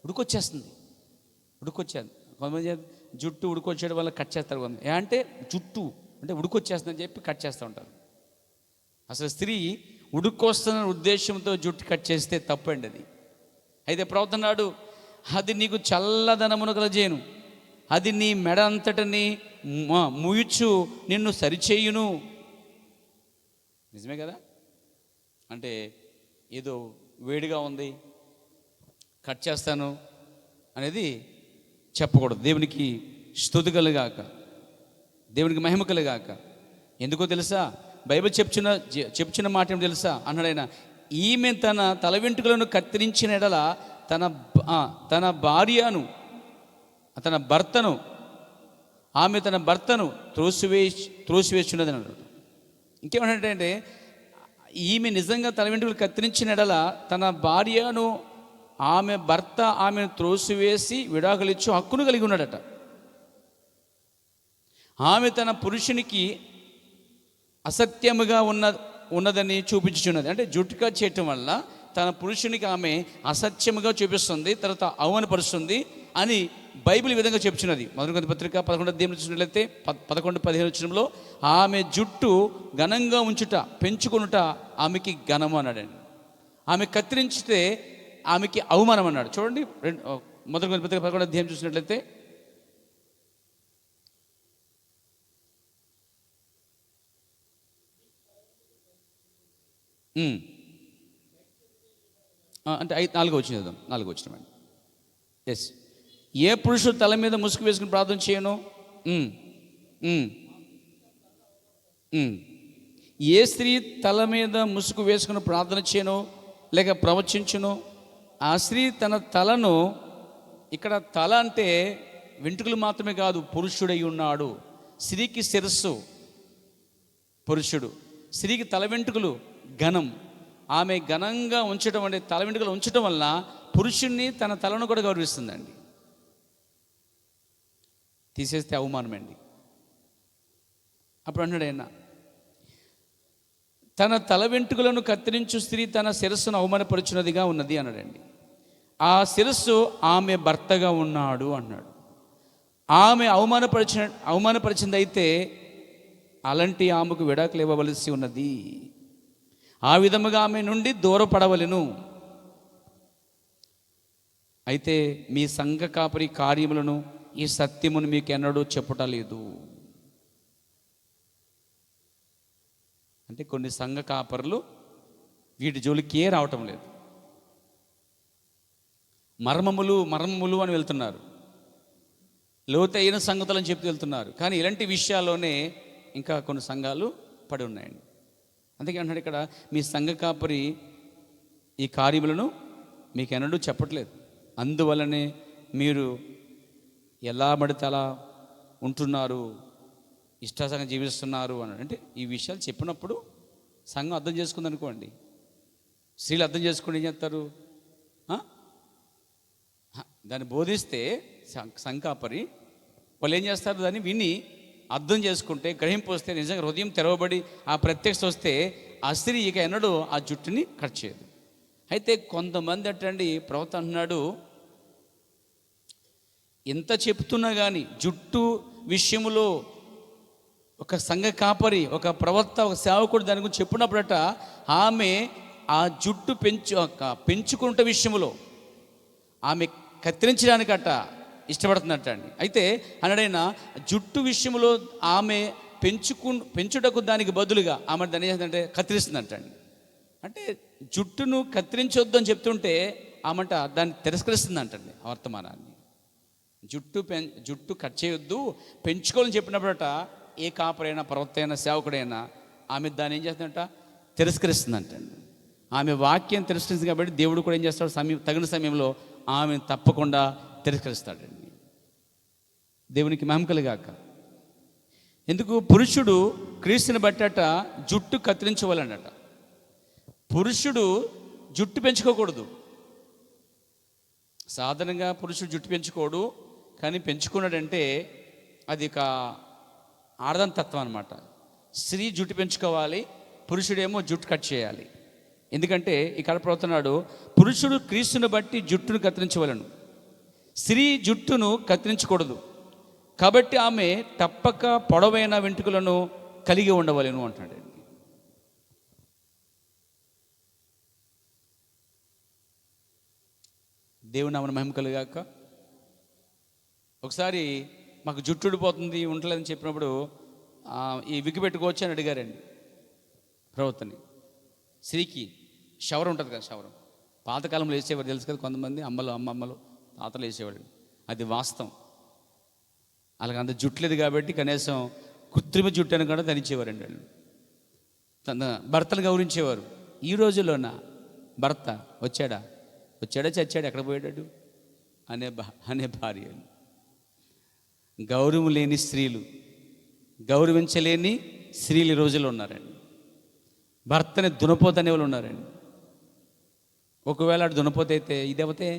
ఉడుకొచ్చేస్తుంది. కొంతమంది జుట్టు ఉడుకొచ్చేయడం వల్ల కట్ చేస్తారు. అంటే జుట్టు అంటే ఉడుకొచ్చేస్తుందని చెప్పి కట్ చేస్తూ ఉంటారు. అసలు స్త్రీ ఉడుకొస్తున్న ఉద్దేశంతో జుట్టు కట్ చేస్తే తప్పండి అది. అయితే ప్రవర్తనాడు అది నీకు చల్లదనమును కలగజేయును, అది నీ మెడ అంతటిని ముయుచు నిన్ను సరిచేయును. నిజమే కదా? అంటే ఏదో వేడిగా ఉంది కట్ చేస్తాను అనేది చెప్పకూడదు. దేవునికి స్తుతి కలుగాక, దేవునికి మహిమ కలుగాక. ఎందుకో తెలుసా? బైబిల్ చెప్తున్న మాట ఏం తెలుసా? అన్నాడైనా ఈమె తన తల వెంట్రుకలను కత్తిరించిన ఎడల తన భార్యను తన భర్తను త్రోసివేస్తున్నది అన్నాడు. ఇంకేమంటే ఈమె నిజంగా తల వెంట్రుకలు కత్తిరించిన ఎడల తన భార్యను ఆమెను త్రోసివేసి విడాకులిచ్చు హక్కును కలిగి ఉన్నాడట. ఆమె తన పురుషునికి అసత్యముగా ఉన్నదని చూపించుచున్నది. అంటే జుట్టు కట్ చేయటం వల్ల తన పురుషునికి ఆమె అసత్యముగా చూపిస్తుంది, తర్వాత అవమానపరుస్తుంది అని బైబిల్ ఈ విధంగా చెప్తున్నది. మొదటి కొరింథీ పత్రిక 11వ అధ్యాయం చూసినట్లయితే 11-15 వచనంలో ఆమె జుట్టు ఘనంగా పెంచుకొనుట ఆమెకి ఘనము అన్నాడండి. ఆమె కత్తిరించితే ఆమెకి అవమానం అన్నాడు. చూడండి, మొదటి కొరింథీ పత్రిక 11వ అధ్యాయం చూసినట్లయితే అంటే 4వ వచనం చదువుదాం. 4వ వచనం అండి. ఎస్, ఏ పురుషుడు తల మీద ముసుగు వేసుకుని ప్రార్థన చేయను, ఏ స్త్రీ తల మీద ముసుగు వేసుకుని ప్రార్థన చేయను లేక ప్రవచించును, ఆ స్త్రీ తన తలను, ఇక్కడ తల అంటే వెంట్రుకలు మాత్రమే కాదు, పురుషుడై ఉన్నాడు. స్త్రీకి శిరస్సు పురుషుడు, స్త్రీకి తల వెంట్రుకలు ఘనం. ఆమె ఘనంగా ఉంచడం అంటే తల వెంట్రుకలు ఉంచడం వల్ల పురుషుణ్ణి తన తలను కూడా గౌరవిస్తుందండి. తీసేస్తే అవమానమండి. అప్పుడు అన్నాడు ఆయన, తన తల వెంట్రుకలను కత్తిరించు స్త్రీ తన శిరస్సును అవమానపరుచున్నదిగా ఉన్నది అన్నాడండి. ఆ శిరస్సు ఆమె భర్తగా ఉన్నాడు అన్నాడు. ఆమె అవమానపరిచింది అయితే అలాంటి ఆమెకు విడాకులు ఇవ్వవలసి ఉన్నది. ఆ విధముగా ఆమె నుండి దూరపడవలెను. అయితే మీ సంఘ కాపరి కార్యములను ఈ సత్యమును మీకు ఎన్నడూ చెప్పుటలేదు. అంటే కొన్ని సంఘ కాపరులు వీటి జోలికే రావటం లేదు. మర్మములు అని వెళ్తున్నారు, లోతైన సంగతులని చెప్తూ వెళ్తున్నారు. కానీ ఇలాంటి విషయాల్లోనే ఇంకా కొన్ని సంఘాలు పడి ఉన్నాయండి. అందుకే అంటున్నాడు ఇక్కడ, మీ సంఘ కాపరి ఈ కార్యములను మీకు ఎన్నడూ చెప్పట్లేదు. అందువల్లనే మీరు ఎలా పడితే అలా ఉంటున్నారు, ఇష్టాసంగా జీవిస్తున్నారు అని. అంటే ఈ విషయాలు చెప్పినప్పుడు సంఘం అర్థం చేసుకుంది అనుకోండి. స్త్రీలు అర్థం చేసుకుని ఏం చేస్తారు, దాన్ని బోధిస్తే సంకాపరి వాళ్ళు ఏం చేస్తారు, దాన్ని విని అర్థం చేసుకుంటే, గ్రహింపు వస్తే, నిజంగా హృదయం తెరవబడి ఆ ప్రత్యక్ష వస్తే ఆ స్త్రీ ఇక ఎన్నడూ ఆ జుట్టుని కట్ చేయదు. అయితే కొంతమంది అట్టండి, ప్రవక్త అంటున్నాడు, ఎంత చెప్తున్నా కానీ జుట్టు విషయంలో ఒక సంఘ కాపరి, ఒక ప్రవక్త, ఒక సేవకుడు దాని గురించి చెప్పినప్పుడట ఆమె ఆ జుట్టు పెంచుకుంటే విషయంలో ఆమె కత్తిరించడానికట ఇష్టపడుతుందట అండి. అయితే అన్నాడైనా జుట్టు విషయంలో ఆమె పెంచుటకు దానికి బదులుగా ఆమె దాన్ని ఏంటంటే కత్తిరిస్తుందంట అండి. అంటే జుట్టును కత్తిరించొద్దు అని చెప్తుంటే ఆమెట దాన్ని తిరస్కరిస్తుందంటండి ఆ వర్తమానాన్ని. జుట్టు కట్ చేయొద్దు, పెంచుకోవాలని చెప్పినప్పుడట ఏ కాపరైనా, ప్రవక్త అయినా, సేవకుడైనా ఆమె దాన్ని ఏం చేస్తుందంట, తిరస్కరిస్తుందంటండి. ఆమె వాక్యం తిరస్కరిస్తుంది కాబట్టి దేవుడు కూడా ఏం చేస్తాడు, తగిన సమయంలో ఆమెను తప్పకుండా తిరస్కరిస్తాడండి. దేవునికి మహిమ కలుగాక. ఎందుకు? పురుషుడు క్రీస్తుని బట్టట జుట్టు కత్తిరించవాలన్నట. పురుషుడు జుట్టు పెంచుకోకూడదు. సాధారణంగా పురుషుడు జుట్టు పెంచుకోడు, కానీ పెంచుకున్నాడంటే అది ఒక ఆడదాని తత్వం అనమాట. స్త్రీ జుట్టు పెంచుకోవాలి, పురుషుడేమో జుట్టు కట్ చేయాలి. ఎందుకంటే ఇక్కడ ప్రవర్తనాడు, పురుషుడు క్రీస్తుని బట్టి జుట్టును కత్తిరించవలను, స్త్రీ జుట్టును కత్తిరించకూడదు. కాబట్టి ఆమె తప్పక పొడవైన వెంట్రుకలను కలిగి ఉండవలను అంటాడండి. దేవుని నామమున మహిమ కలుగాక. ఒకసారి మాకు జుట్టు ఊడిపోతుంది, ఉండలేదని చెప్పినప్పుడు ఈ విగ్గు పెట్టుకోవచ్చు అని అడిగారండి ప్రవక్తని. స్త్రీకి షవర్ ఉంటుంది కదా, షవరం పాతకాలంలో వేసేవారు తెలుసు కదా, కొంతమంది అమ్మమ్మలు తాతలు వేసేవాడు. అది వాస్తవం. అలాగ అంత జుట్టు లేదు కాబట్టి కనీసం కృత్రిమ జుట్టు అని కూడా ధరించేవారండి వాళ్ళు. తన భర్తలు గౌరవించేవారు. ఈ రోజుల్లోన భర్త వచ్చాడా చచ్చాడు, ఎక్కడ పోయాడు అనే భార్య. గౌరవం లేని స్త్రీలు, గౌరవించలేని స్త్రీలు ఈ రోజుల్లో ఉన్నారండి. భర్తని దునపోతనే వాళ్ళు ఉన్నారండి. ఒకవేళ అటు దునపోతే అయితే ఇదేవతే,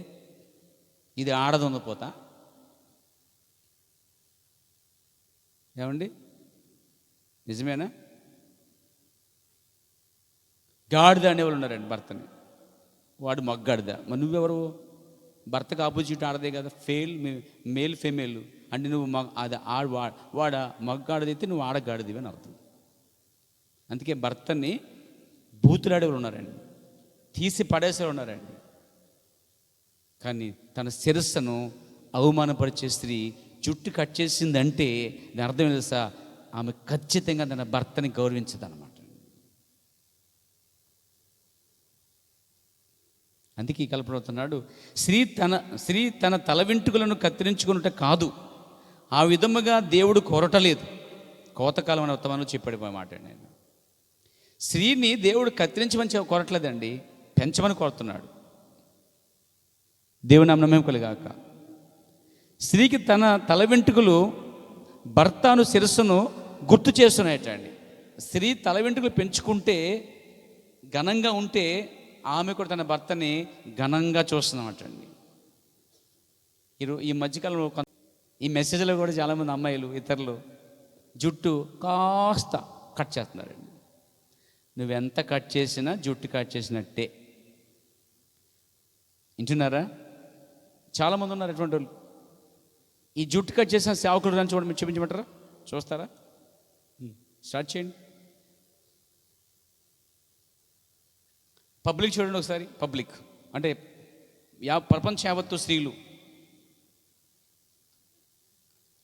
ఇది ఆడ దునపోతా ఏమండి? నిజమేనా? గాడిద అనేవాళ్ళు ఉన్నారండి భర్తని. వాడు మగ్గాడిద. మరి నువ్వెవరు? భర్తకు ఆపోజిట్ ఆడదే కదా, మేల్ ఫెమేల్ అంటే నువ్వు అది వాడ మగ్గాడిదైతే నువ్వు ఆడగాడిదివి అని అర్థం. అందుకే భర్తని బూతులాడేవాళ్ళు ఉన్నారండి, తీసి పడేసేవాళ్ళు ఉన్నారండి. కానీ తన శిరస్సును అవమానపరిచే స్త్రీ జుట్టు కట్ చేసిందంటే దాని అర్థం తెలుసా, ఆమె ఖచ్చితంగా తన భర్తని గౌరవించదన్నమాట. అందుకే ఈ కల్పడుతున్నాడు, స్త్రీ తన తల వెంట్రుకలను కత్తిరించుకున్నట్టు కాదు, ఆ విధముగా దేవుడు కోరటలేదు. కోతకాలం అని ఉత్తమంలో చెప్పాడు మాట. నేను స్త్రీని దేవుడు కత్తిరించమని కోరట్లేదండి, పెంచమని కోరుతున్నాడు. దేవుని నామమున మహిమ కలుగాక. స్త్రీకి తన తల వెంట్రుకలు భర్తను శిరస్సును గుర్తు చేస్తున్నాయటండి. స్త్రీ తల వెంట్రుకలు పెంచుకుంటే, ఘనంగా ఉంటే, ఆమె కూడా తన భర్తని ఘనంగా చూస్తున్నామటండి. ఈ మధ్యకాలంలో ఈ మెసేజ్లో కూడా చాలామంది అమ్మాయిలు ఇతరులు జుట్టు కాస్త కట్ చేస్తున్నారండి. నువ్వెంత కట్ చేసినా జుట్టు కట్ చేసినట్టే. వింటున్నారా? చాలామంది ఉన్నారు అటువంటి వాళ్ళు. ఈ జుట్టు కట్ చేసిన సేవకుడు అని చూడండి, మీరు చూపించమంటారా? చూస్తారా? స్టార్ట్ చేయండి. పబ్లిక్ చూడండి ఒకసారి. పబ్లిక్ అంటే ప్రపంచ యావత్తు స్త్రీలు.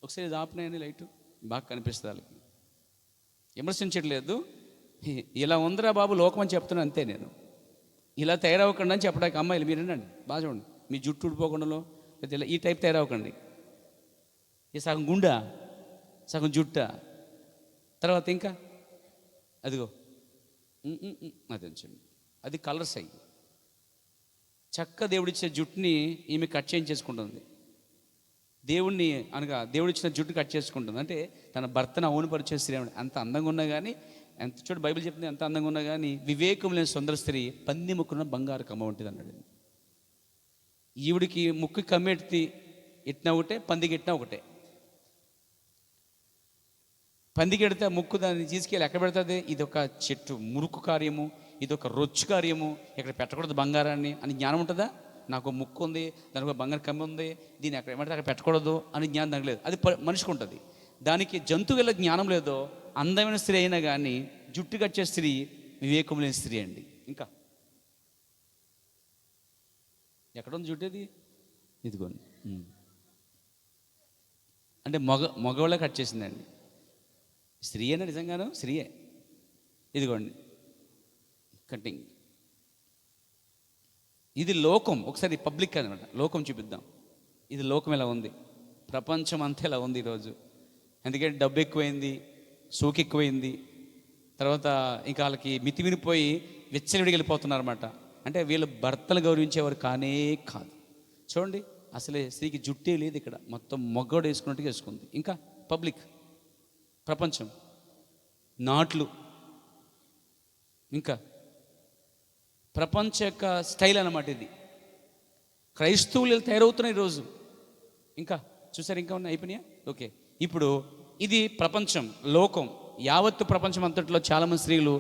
ఒకసారి ఇది ఆపినాయని లైటు బాగా కనిపిస్తుంది వాళ్ళకి. విమర్శించట్లేదు, ఇలా ఉందిరా బాబు లోకం అని చెప్తున్నాను అంతే. నేను ఇలా తయారవ్వకండి అని చెప్పడానికి అమ్మాయిలు మీరు వినండి బాగా చూడండి. మీ జుట్టు ఊడిపోకుండా ఇలా ఈ టైప్ తయారవ్వకండి. ఈ సగం గుండా, సగం జుట్ట, తర్వాత ఇంకా అదిగో అది ఉంచండి. అది కలర్స్ అయ్యి చక్క దేవుడిచ్చే జుట్టుని ఈమె కట్ చేయించేసుకుంటుంది. దేవుణ్ణి అనగా దేవుడిచ్చిన జుట్టు కట్ చేసుకుంటుంది. అంటే తన భర్తను అవునుపరిచే స్త్రీ అంత అందంగా ఉన్నా కానీ, ఎంత చూడు బైబిల్ చెప్తుంది, ఎంత అందంగా ఉన్నా కానీ వివేకం లేని సుందర స్త్రీ పంది ముక్కున్న బంగారు కమ్మ ఉంటుంది అన్నాడు. ఈవిడికి ముక్కు కమ్మెట్టి ఎట్టినా ఒకటే, పందికి ఎట్టినా ఒకటే. పందికి ఎడితే ముక్కు దాన్ని తీసుకెళ్ళి ఎక్కడ పెడుతుంది? ఇది ఒక చెట్టు మురుకు కార్యము, ఇది ఒక రొచ్చు కార్యము, ఇక్కడ పెట్టకూడదు బంగారాన్ని అని జ్ఞానం ఉంటుందా? నాకు ముక్కు ఉంది, దానికి ఒక బంగారు కమ్మి ఉంది, దీన్ని ఎక్కడ ఏమంటే అక్కడ పెట్టకూడదు అని జ్ఞానం దానికి లేదు. అది మనిషికి ఉంటుంది. దానికి జంతువుల జ్ఞానం లేదో అందమైన స్త్రీ అయినా కానీ జుట్టు కచ్చే స్త్రీ వివేకం లేని స్త్రీ అండి. ఇంకా ఎక్కడుంది జుట్టు? అది ఇదిగోండి. అంటే మగవాళ్ళే కట్ చేసిందండి. స్త్రీ అయినా నిజంగాను స్త్రీయే. ఇదిగోండి కటింగ్. ఇది లోకం. ఒకసారి పబ్లిక్ అనమాట, లోకం చూపిద్దాం. ఇది లోకం ఎలా ఉంది, ప్రపంచం అంతా ఎలా ఉంది ఈరోజు. ఎందుకంటే డబ్బు ఎక్కువైంది, సోకు ఎక్కువైంది, తర్వాత ఇంకా వాళ్ళకి మితిమినిపోయి విచ్చలవిడికి వెళ్ళిపోతున్నారు అనమాట. అంటే వీళ్ళు భర్తలు గౌరవించేవారు కానే కాదు. చూడండి, అసలే స్త్రీకి జుట్టే లేదు ఇక్కడ, మొత్తం మొగ్గోడు వేసుకున్నట్టుగా వేసుకుంది. ఇంకా పబ్లిక్, ప్రపంచం, నాట్లు, ఇంకా ప్రపంచ యొక్క స్టైల్ అన్నమాట ఇది. క్రైస్తవులు తయారవుతున్నాయి ఈరోజు. ఇంకా చూసారు, ఇంకా ఉన్నాయి, అయిపోయినాయా? ఓకే. ఇప్పుడు ఇది ప్రపంచం, లోకం, యావత్తు ప్రపంచం అంతట్లో చాలామంది స్త్రీలు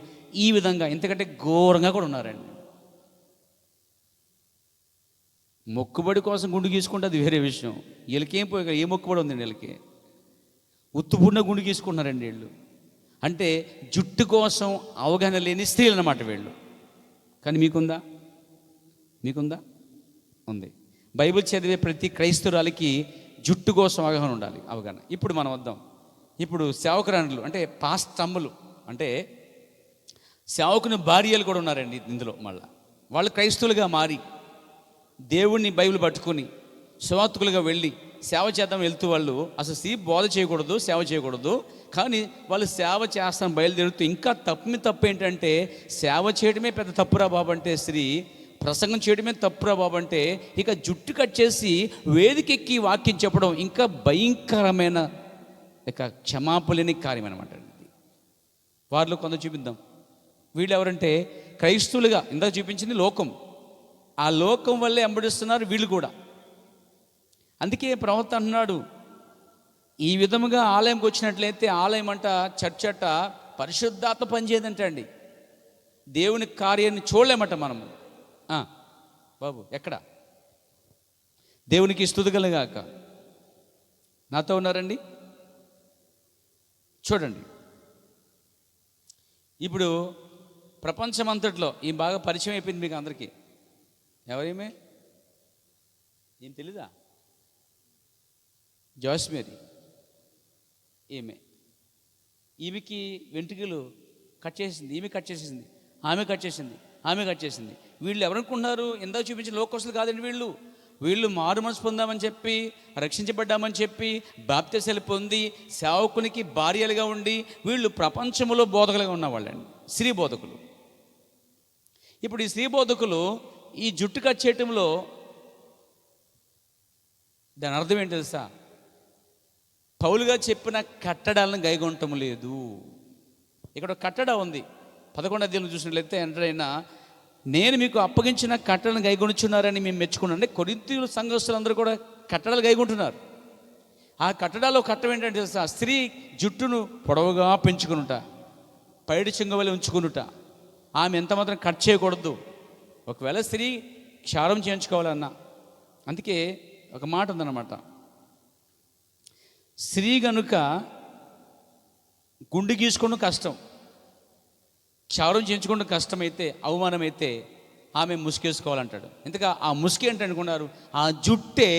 ఈ విధంగా ఇంతకంటే ఘోరంగా కూడా ఉన్నారండి. మొక్కుబడి కోసం గుండు గీసుకుంటే అది వేరే విషయం. వీళ్ళకేం పోయి ఏ మొక్కుబడి ఉందండి వీళ్ళకి? ఉత్తుపున్న గుండు గీసుకుంటున్నారండి వీళ్ళు. అంటే జుట్టు కోసం అవగాహన లేని స్త్రీలు అన్నమాట వీళ్ళు. కానీ మీకుందా? మీకుందా? ఉంది. బైబిల్ చదివే ప్రతి క్రైస్తవురాలికి జుట్టు కోసం అవగాహన ఉండాలి, అవగాహన. ఇప్పుడు మనం వద్దాం. ఇప్పుడు సేవకురాలు అంటే పాస్టమ్మలు, అంటే సేవకుని భార్యలు కూడా ఉన్నారండి ఇందులో. మళ్ళీ వాళ్ళు క్రైస్తవులుగా మారి దేవుణ్ణి బైబిల్ పట్టుకొని సువార్తికులుగా వెళ్ళి సేవ చేద్దాం వెళ్తూ వాళ్ళు అసలు బోధ చేయకూడదు, సేవ చేయకూడదు. కానీ వాళ్ళు సేవ చేస్తాం బయలుదేరుతూ ఇంకా తప్పు ఏంటంటే సేవ చేయడమే పెద్ద తప్పురా బాబు అంటే, స్త్రీ ప్రసంగం చేయడమే తప్పురా బాబు అంటే, ఇక జుట్టు కట్ చేసి వేదికెక్కి వాక్యం చెప్పడం ఇంకా భయంకరమైన ఇక క్షమాపలేని కార్యం అనమాట. వారిలో కొంత చూపిద్దాం. వీళ్ళు ఎవరంటే క్రైస్తవులుగా ఇందాక చూపించింది లోకం, ఆ లోకం వల్లే వెంబడిస్తున్నారు వీళ్ళు కూడా. అందుకే ప్రవక్త అంటున్నాడు, ఈ విధముగా ఆలయంకి వచ్చినట్లయితే ఆలయం అంట, చర్చ్ అట పరిశుద్ధాత్మ పనిచేయదంట అండి. దేవుని కార్యాన్ని చూడలేమట మనము. బాబు ఎక్కడ? దేవునికి స్తుతి కలుగాక. నాతో ఉన్నారండి? చూడండి, ఇప్పుడు ప్రపంచమంతట్లో ఈ బాగా పరిచయం అయిపోయింది మీకు అందరికీ. ఎవరేమే ఏం తెలీదా? జాస్మేరీ ఈమెకి వెంట్రుకలు కట్ చేసింది, ఈమె కట్ చేసేసింది, ఆమె కట్ చేసింది, ఆమె కట్ చేసింది. వీళ్ళు ఎవరనుకున్నారు? ఎందాక చూపించిన లోకస్తులు కాదండి వీళ్ళు. వీళ్ళు మారు మనసు పొందామని చెప్పి, రక్షించబడ్డామని చెప్పి, బాప్తిసాలు పొంది సేవకునికి భార్యలుగా ఉండి వీళ్ళు ప్రపంచంలో బోధకులుగా ఉన్నవాళ్ళండి, స్త్రీ బోధకులు. ఇప్పుడు ఈ స్త్రీ బోధకులు ఈ జుట్టు కట్ చేయటంలో దాని అర్థం ఏంటి తెలుసా? పౌలుగా చెప్పిన కట్టడాలను గైకొనటం లేదు. ఇక్కడ కట్టడ ఉంది. 11వ అధ్యాయంలో చూసినట్లయితే ఎంటరైనా నేను మీకు అప్పగించిన కట్టడలను గైకొనుచున్నారని మేము మెచ్చుకున్నాం. అంటే కొరింథీయుల సంఘస్థులందరూ కూడా కట్టడాలు గైకొంటున్నారు. ఆ కట్టడాల్లో కట్టం ఏంటంటే తెలుసా? స్త్రీ జుట్టును పొడవుగా పెంచుకునుట, పైడి చెంగువలి ఉంచుకునుట, ఆమె ఎంత మాత్రం కట్ చేయకూడదు. ఒకవేళ స్త్రీ క్షారం చేయించుకోవాలన్నా, అందుకే ఒక మాట ఉందన్నమాట, స్త్రీ గనుక గుండు గీసుకోవడం కష్టం, క్షౌరం చేయించుకోవడం కష్టమైతే, అవమానమైతే ఆమె ముసుగేసుకోవాలంటాడు. ఇంతగా ఆ ముసుగు ఏంటనుకున్నారు? ఆ జుట్టే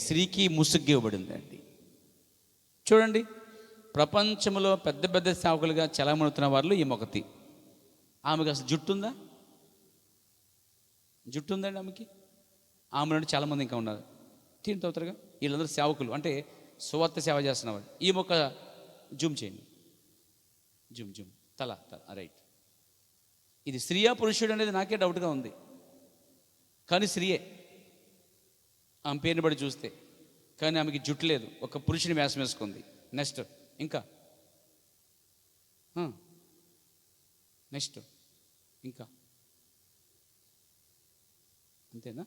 స్త్రీకి ముసుగు ఇవ్వబడిందండి. చూడండి, ప్రపంచంలో పెద్ద పెద్ద సేవకులుగా చలామణుతున్న వాళ్ళు ఈ మొకతి. ఆమెకు అసలు జుట్టు ఉందా? జుట్టు ఉందండి ఆమెకి? ఆమె నుండి చాలామంది ఇంకా ఉన్నారు. తీరు తవ్వుతారుగా, వీళ్ళందరూ సేవకులు, అంటే సువార్త సేవ చేస్తున్నవాడు. ఈ మొక్క జూమ్ చేయండి, జూమ్ తల రైట్. ఇది స్త్రీయా పురుషుడు అనేది నాకే డౌట్గా ఉంది, కానీ స్త్రీయే ఆమె పేరుని బట్టి చూస్తే. కానీ ఆమెకి జుట్టు లేదు, ఒక పురుషుని వేషం వేసుకుంది. నెక్స్ట్ ఇంకా నెక్స్ట్ ఇంకా అంతేనా?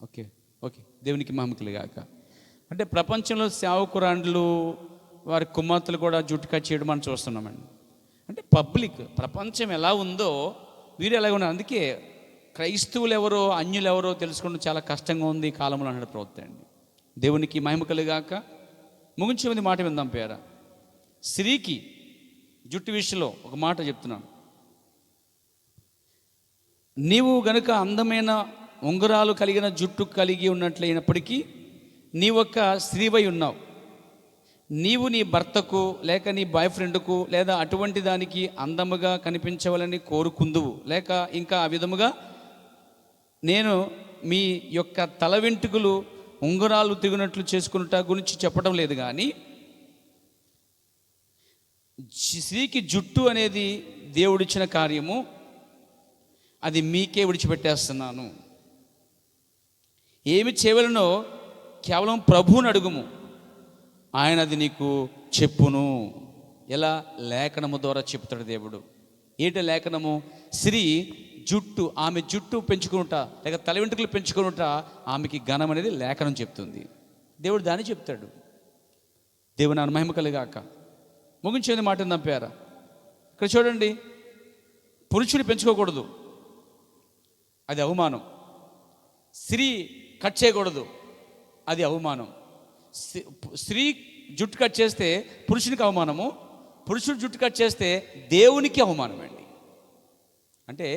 ఓకే, దేవునికి మహిమ గాక. అంటే ప్రపంచంలో సేవకురాండ్లు వారి కుమార్తెలు కూడా జుట్టు కట్ చేయడం మనం చూస్తున్నామండి. అంటే పబ్లిక్ ప్రపంచం ఎలా ఉందో వీరు ఎలాగ ఉన్నారు. అందుకే క్రైస్తవులు ఎవరో అన్యులు ఎవరో తెలుసుకోవడం చాలా కష్టంగా ఉంది ఈ కాలంలో అన్నాడు ప్రవక్త అండి. దేవునికి మహిమ గాక. ముగించే ముందు మాట విందాం పేర. స్త్రీకి జుట్టు విషయంలో ఒక మాట చెప్తున్నాను. నీవు గనుక అందమైన ఉంగరాలు కలిగిన జుట్టు కలిగి ఉన్నట్లయినప్పటికీ నీ ఒక స్త్రీవై ఉన్నావు. నీవు నీ భర్తకు లేక నీ బాయ్ ఫ్రెండ్కు లేదా అటువంటి దానికి అందముగా కనిపించవాలని కోరుకుందువు, లేక ఇంకా ఆ విధముగా నేను మీ యొక్క తల వెంట్రుకలు ఉంగరాలు తిరిగినట్లు చేసుకున్నట గురించి చెప్పడం లేదు. కానీ స్త్రీకి జుట్టు అనేది దేవుడిచ్చిన కార్యము, అది మీకే విడిచిపెట్టేస్తున్నాను. ఏమి చేయవలనో కేవలం ప్రభువుని అడుగుము, ఆయన అది నీకు చెప్పును. ఎలా? లేఖనము ద్వారా చెప్తాడు దేవుడు. ఏంటి లేఖనము? స్త్రీ జుట్టు, ఆమె జుట్టు పెంచుకునుట లేక తల వెంట్రుకలు పెంచుకునుట ఆమెకి ఘనం అనేది లేఖనం చెప్తుంది. దేవుడు దాన్ని చెప్తాడు. దేవుని ఆయన మహిమ కలుగాక. ముగించేది మాట నంపారా? ఇక్కడ చూడండి, పురుషుని పెంచుకోకూడదు, అది అవమానం. స్త్రీ కట్ చేయకూడదు, అది అవమానం. స్త్రీ జుట్టు కట్ చేస్తే పురుషునికి అవమానము, పురుషుడు జుట్టు కట్ చేస్తే దేవునికి అవమానం అండి. అంటే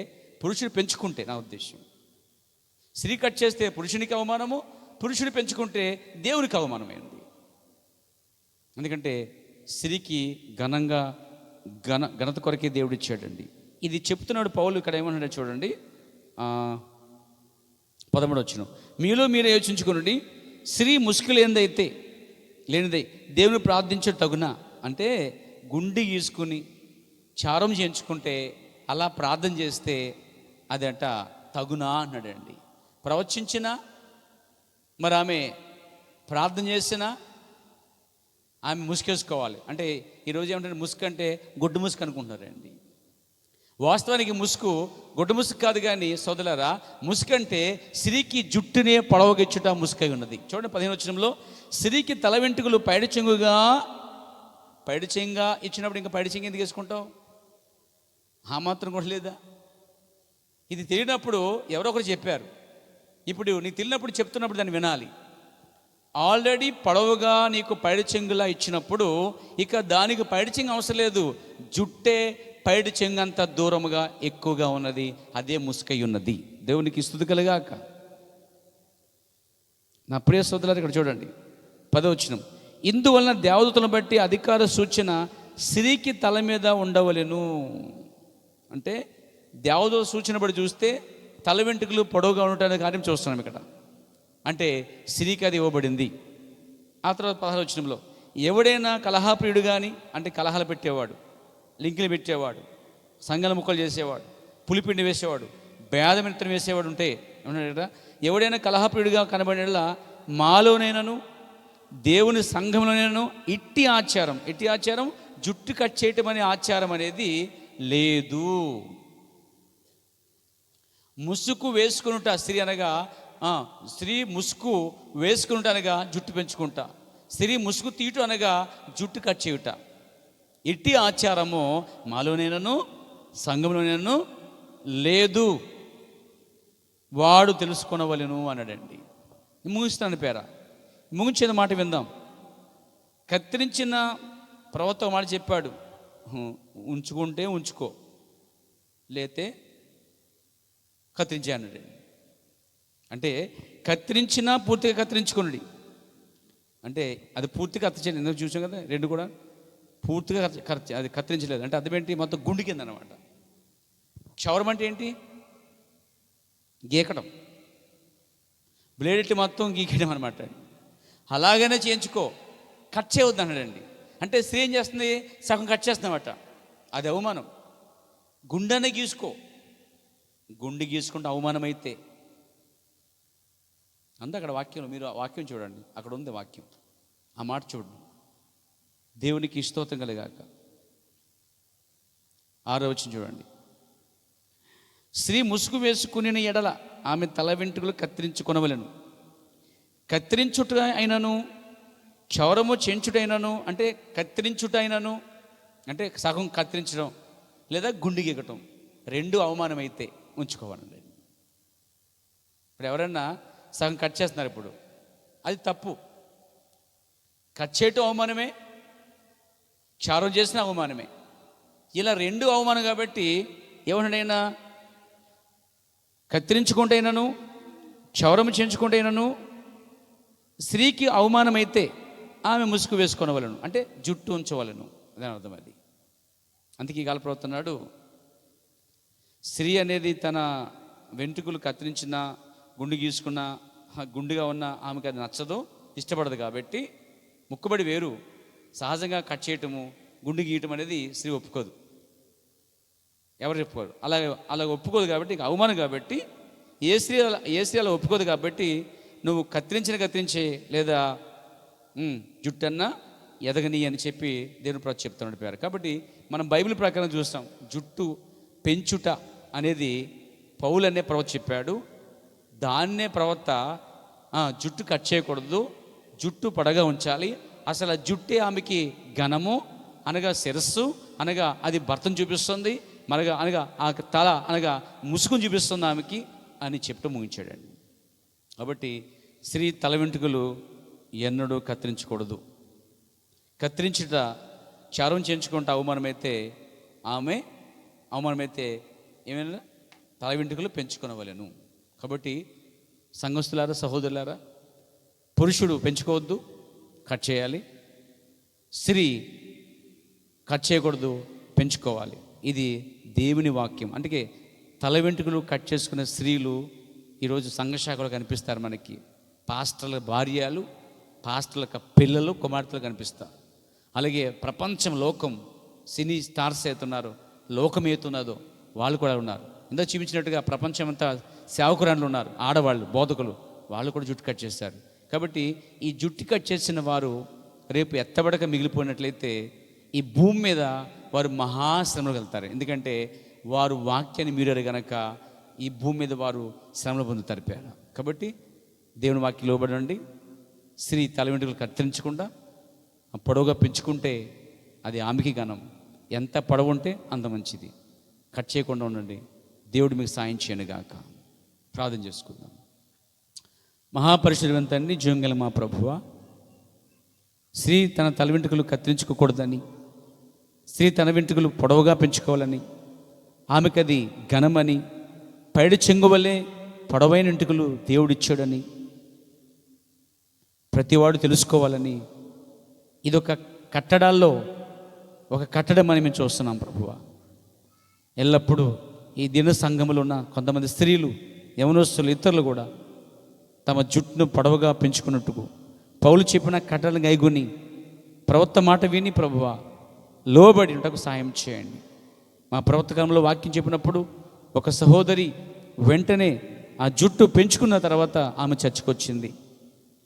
పురుషుడు పెంచుకుంటే, నా ఉద్దేశం, స్త్రీ కట్ చేస్తే పురుషునికి అవమానము, పురుషుడు పెంచుకుంటే దేవునికి అవమానమైంది. ఎందుకంటే స్త్రీకి ఘనత కొరకే దేవుడు ఇచ్చాడండి. ఇది చెప్తున్నాడు పౌలు. ఇక్కడ ఏమన్నాడో చూడండి, 13వ వచనం, మీలో మీరే యోచించుకోండి, స్త్రీ ముసుగు లేనిదై దేవుని ప్రార్థించే తగునా. అంటే గుండి గీసుకుని చారం చేయించుకుంటే అలా ప్రార్థన చేస్తే అదంట తగునా అన్నాడండి. ప్రవచించినా, మరి ఆమె ప్రార్థన చేసినా ఆమె ముసుకేసుకోవాలి. అంటే ఈరోజు ఏమంటే ముసుగు అంటే గొడ్డు ముసుగు అనుకుంటున్నారండి. వాస్తవానికి ముసుగు గొడ్డు ముసుగు కాదు. కానీ సోదరులారా, ముసుగు అంటే స్త్రీకి జుట్టునే పొడవగిచ్చుట ముసుకై ఉన్నది. చూడండి 15వ వచనంలో, స్త్రీకి తల వెంట్రుకలు పైడి చెంగా ఇచ్చినప్పుడు ఇంకా పైడి చెంగు ఎందుకు వేసుకుంటావు? ఆ మాత్రం కూడా లేదా? ఇది తెలియనప్పుడు ఎవరో ఒకరు చెప్పారు. ఇప్పుడు నీకు తెలియనప్పుడు చెప్తున్నప్పుడు దాన్ని వినాలి. ఆల్రెడీ పొడవుగా నీకు పైడి చెంగులా ఇచ్చినప్పుడు ఇక దానికి పైడి చెంగు అవసరం లేదు. జుట్టే పైడి చెంగు అంత దూరముగా ఎక్కువగా ఉన్నది, అదే ముసుకై ఉన్నది. దేవునికి స్తుతి కలుగాక. నా ప్రియ సోదరులారా, ఇక్కడ చూడండి 10వ వచనం, ఇందువలన దేవదూతలను బట్టి అధికార సూచన స్త్రీకి తల మీద ఉండవలెను. అంటే దేవదూత సూచన బట్టి చూస్తే తల వెంట్రుకలు పొడవుగా ఉండటానికి కార్యం చూస్తున్నాం ఇక్కడ. అంటే స్త్రీకి అది ఇవ్వబడింది. ఆ తర్వాత 16వ వచనంలో, ఎవడైనా కలహాప్రియుడు కానీ, అంటే కలహాలు పెట్టేవాడు, లింకులు పెట్టేవాడు, సంఘాల ముక్కలు చేసేవాడు, పులిపిండి వేసేవాడు, భేదమిత్రం వేసేవాడు ఉంటే ఏమన్నాడు? ఎవడైనా కలహప్రియుడిగా కనబడేలా మాలోనైనాను దేవుని సంఘంలోనైనాను ఇట్టి ఆచారం జుట్టు కట్ చేయటం అనే ఆచారం అనేది లేదు. ముసుగు వేసుకునుట స్త్రీ అనగా స్త్రీ ముసుగు వేసుకునుట అనగా జుట్టు పెంచుకుంటా, స్త్రీ ముసుగు తీయటం అనగా జుట్టు కట్ చేయుట. ఇట్టి ఆచారము మాలోనైనాను సంఘంలోనైనాను లేదు, వాడు తెలుసుకొనవలెను అన్నాడండి. ముగిస్తాను ముగించిన మాట విందాం. కత్తిరించిన ప్రవక్త మాట చెప్పాడు, ఉంచుకుంటే ఉంచుకో, లేతే కత్తిరించే అన్నాడు. అంటే కత్తిరించినా పూర్తిగా కత్తిరించుకున్నాడు. అంటే అది పూర్తిగా కత్తిరించండి, ఎందుకు చూసాం కదా, రెండు కూడా పూర్తిగా అది కత్తిరించలేదు. అంటే అర్థం ఏంటి, మొత్తం గుండు కింద అనమాట. క్షౌరం అంటే ఏంటి, గీకడం, బ్లేడ్ మొత్తం గీకడం అనమాట. అలాగనే చేయించుకో, కట్ చేయవద్దు అన్నాడండి. అంటే స్త్రీ ఏం చేస్తుంది, సగం కట్ చేస్తుందన్నమాట. అది అవమానం. గుండెనే గీసుకో, గుండె గీసుకుంటే అవమానం అయితే అంతే. అక్కడ వాక్యం, మీరు ఆ వాక్యం చూడండి, అక్కడ ఉంది వాక్యం, ఆ మాట చూడండి. దేవునికి స్తోత్రం కలిగాక. 6వ వచనం చూడండి. స్త్రీ ముసుగు వేసుకుని ఎడల ఆమె తల వెంట్రుకలు కత్తిరించుకొనవలెను. కత్తిరించుట అయినను క్షౌరము చెంచుటైనను, అంటే కత్తిరించుట అయినను అంటే సగం కత్తిరించడం లేదా గుండు గీకటం, రెండు అవమానం అయితే ఉంచుకోవాలండి. ఇప్పుడు ఎవరన్నా సగం కట్ చేస్తున్నారు, ఇప్పుడు అది తప్పు. కట్ చేయటం అవమానమే, క్షౌరం చేసిన అవమానమే. ఇలా రెండు అవమానం కాబట్టి ఎవరినైనా కత్తిరించుకుంటేనను క్షౌరము చేయించుకుంటేనను స్త్రీకి అవమానమైతే ఆమె ముసుగు వేసుకొనవలను, అంటే జుట్టు ఉంచవలను, అదే అర్థం. అది అందుకే ఈ కాలప్రవస్తున్నాడు, స్త్రీ అనేది తన వెంట్రుకలు కత్తిరించిన గుండు గీసుకున్న గుండుగా ఉన్న ఆమెకు అది నచ్చదు, ఇష్టపడదు. కాబట్టి ముక్కుబడి వేరు, సహజంగా కట్ చేయటము గుండు గీయటం అనేది స్త్రీ ఒప్పుకోదు, ఎవరు చెప్పుకోరు. అలా ఒప్పుకోదు కాబట్టి అవమానం. కాబట్టి ఏ స్త్రీ అలా ఒప్పుకోదు. కాబట్టి నువ్వు కత్తిరించే లేదా జుట్టన్నా ఎదగని అని చెప్పి దేవుని ప్రవక్త చెప్తున్నాడు పేరు. కాబట్టి మనం బైబిల్ ప్రకారం చూస్తాం, జుట్టు పెంచుట అనేది పౌలు అనే ప్రవక్త చెప్పాడు. దాన్నే ప్రవక్త జుట్టు కట్ చేయకూడదు, జుట్టు పొడగా ఉంచాలి. అసలు ఆ జుట్టే ఆమెకి ఘనము అనగా శిరస్సు అనగా అది భర్తను చూపిస్తుంది, అనగా ఆ తల అనగా ముసుగును చూపిస్తుంది ఆమెకి అని చెప్తూ ముగించాడండి. కాబట్టి స్త్రీ తల వెంట్రుకలు ఎన్నడూ కత్తిరించకూడదు. కత్తిరించుట చారం చేయించుకుంటే అవమానమైతే ఏమైనా తల వెంట్రుకలు పెంచుకొనవలెను. కాబట్టి సంఘస్థులారా, సహోదరులారా, పురుషుడు పెంచుకోవద్దు, కట్ చేయాలి. స్త్రీ కట్ చేయకూడదు, పెంచుకోవాలి. ఇది దేవుని వాక్యం. అందుకే తల వెంట్రుకలు కట్ చేసుకునే స్త్రీలు ఈరోజు సంఘశాఖలో కనిపిస్తారు మనకి. పాస్టర్ల భార్యలు, పాస్టర్ల పిల్లలు, కుమార్తెలు కనిపిస్తారు. అలాగే ప్రపంచం, లోకం, సినీ స్టార్స్ అవుతున్నారు, లోకం ఏతున్నదో వాళ్ళు కూడా ఉన్నారు. ఇందులో చూపించినట్టుగా ప్రపంచం అంతా సేవకురాళ్ళు ఉన్నారు, ఆడవాళ్ళు, బోధకులు, వాళ్ళు కూడా జుట్టు కట్ చేస్తారు. కాబట్టి ఈ జుట్టు కట్ చేసిన వారు రేపు ఎత్తబడక మిగిలిపోయినట్లయితే ఈ భూమి మీద వారు మహాశ్రమలు వెళ్తారు. ఎందుకంటే వారు వాక్యాన్ని మీరారు గనక ఈ భూమి మీద వారు శ్రమలు పొందుతారు పేరు. కాబట్టి దేవుని వాక్యం లోబడండి. స్త్రీ తల వెంట్రుకలు కత్తిరించకుండా పొడవుగా పెంచుకుంటే అది ఆమెకి ఘనం. ఎంత పొడవు ఉంటే అంత మంచిది. కట్ చేయకుండా ఉండండి. దేవుడు మీకు సాయం చేయను గాక. ప్రార్థన చేసుకుందాం. మహాపరిశుద్ధుడైన తండ్రి, జీవంగల మా ప్రభువా, స్త్రీ తన తల వెంట్రుకలు కత్తిరించుకోకూడదని, స్త్రీ తన వెంట్రుకలు పొడవుగా పెంచుకోవాలని, ఆమెకు అది ఘనమని, పైడి చెంగు వల్లే పొడవైన వెంట్రుకలు దేవుడిచ్చాడని ప్రతివాడు తెలుసుకోవాలని, ఇదొక కట్టడాల్లో ఒక కట్టడం అని మేము చూస్తున్నాం ప్రభువా. ఎల్లప్పుడూ ఈ దిన సంఘములో ఉన్న కొంతమంది స్త్రీలు, యవనస్తులు, ఇతరులు కూడా తమ జుట్టును పొడవుగా పెంచుకున్నట్టుకు పౌలు చెప్పిన కట్టడలను గైకొని ప్రవక్త మాట విని ప్రభువా లోబడి ఉంటకు సాయం చేయండి. మా ప్రవక్త కాలంలో వాక్యం చెప్పినప్పుడు ఒక సహోదరి వెంటనే ఆ జుట్టు పెంచుకున్న తర్వాత ఆమె చర్చకొచ్చింది.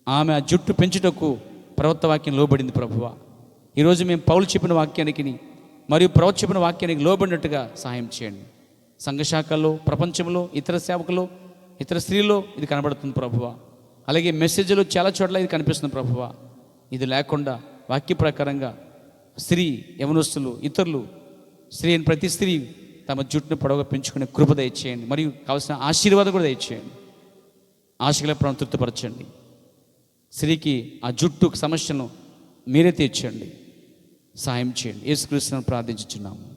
ఆమె ఆ జుట్టు పెంచుటకు ప్రవక్త వాక్యం లోబడింది. ప్రభువా, ఈరోజు మేము పౌలు చెప్పిన వాక్యానికి మరియు ప్రవక్త చెప్పిన వాక్యానికి లోబడినట్టుగా సహాయం చేయండి. సంఘశాఖల్లో, ప్రపంచంలో, ఇతర సేవకులు, ఇతర స్త్రీలో ఇది కనబడుతుంది ప్రభువా. అలాగే మెసేజ్లో చాలా చోట్ల ఇది కనిపిస్తుంది ప్రభువా. ఇది లేకుండా వాక్య ప్రకారంగా స్త్రీ, యవనస్తులు, ఇతరులు, స్త్రీ అని ప్రతి స్త్రీ తమ జుట్టును పొడవుగా పెంచుకునే కృప దయచేయండి. మరియు కావాల్సిన ఆశీర్వాదం కూడా దయచేయండి. ఆశగల ప్రభువును తృప్తిపరచండి. స్త్రీకి ఆ జుట్టు సమస్యను మీరే తీర్చండి, సహాయం చేయండి. యేసుక్రీస్తును ప్రార్థించుచున్నాము.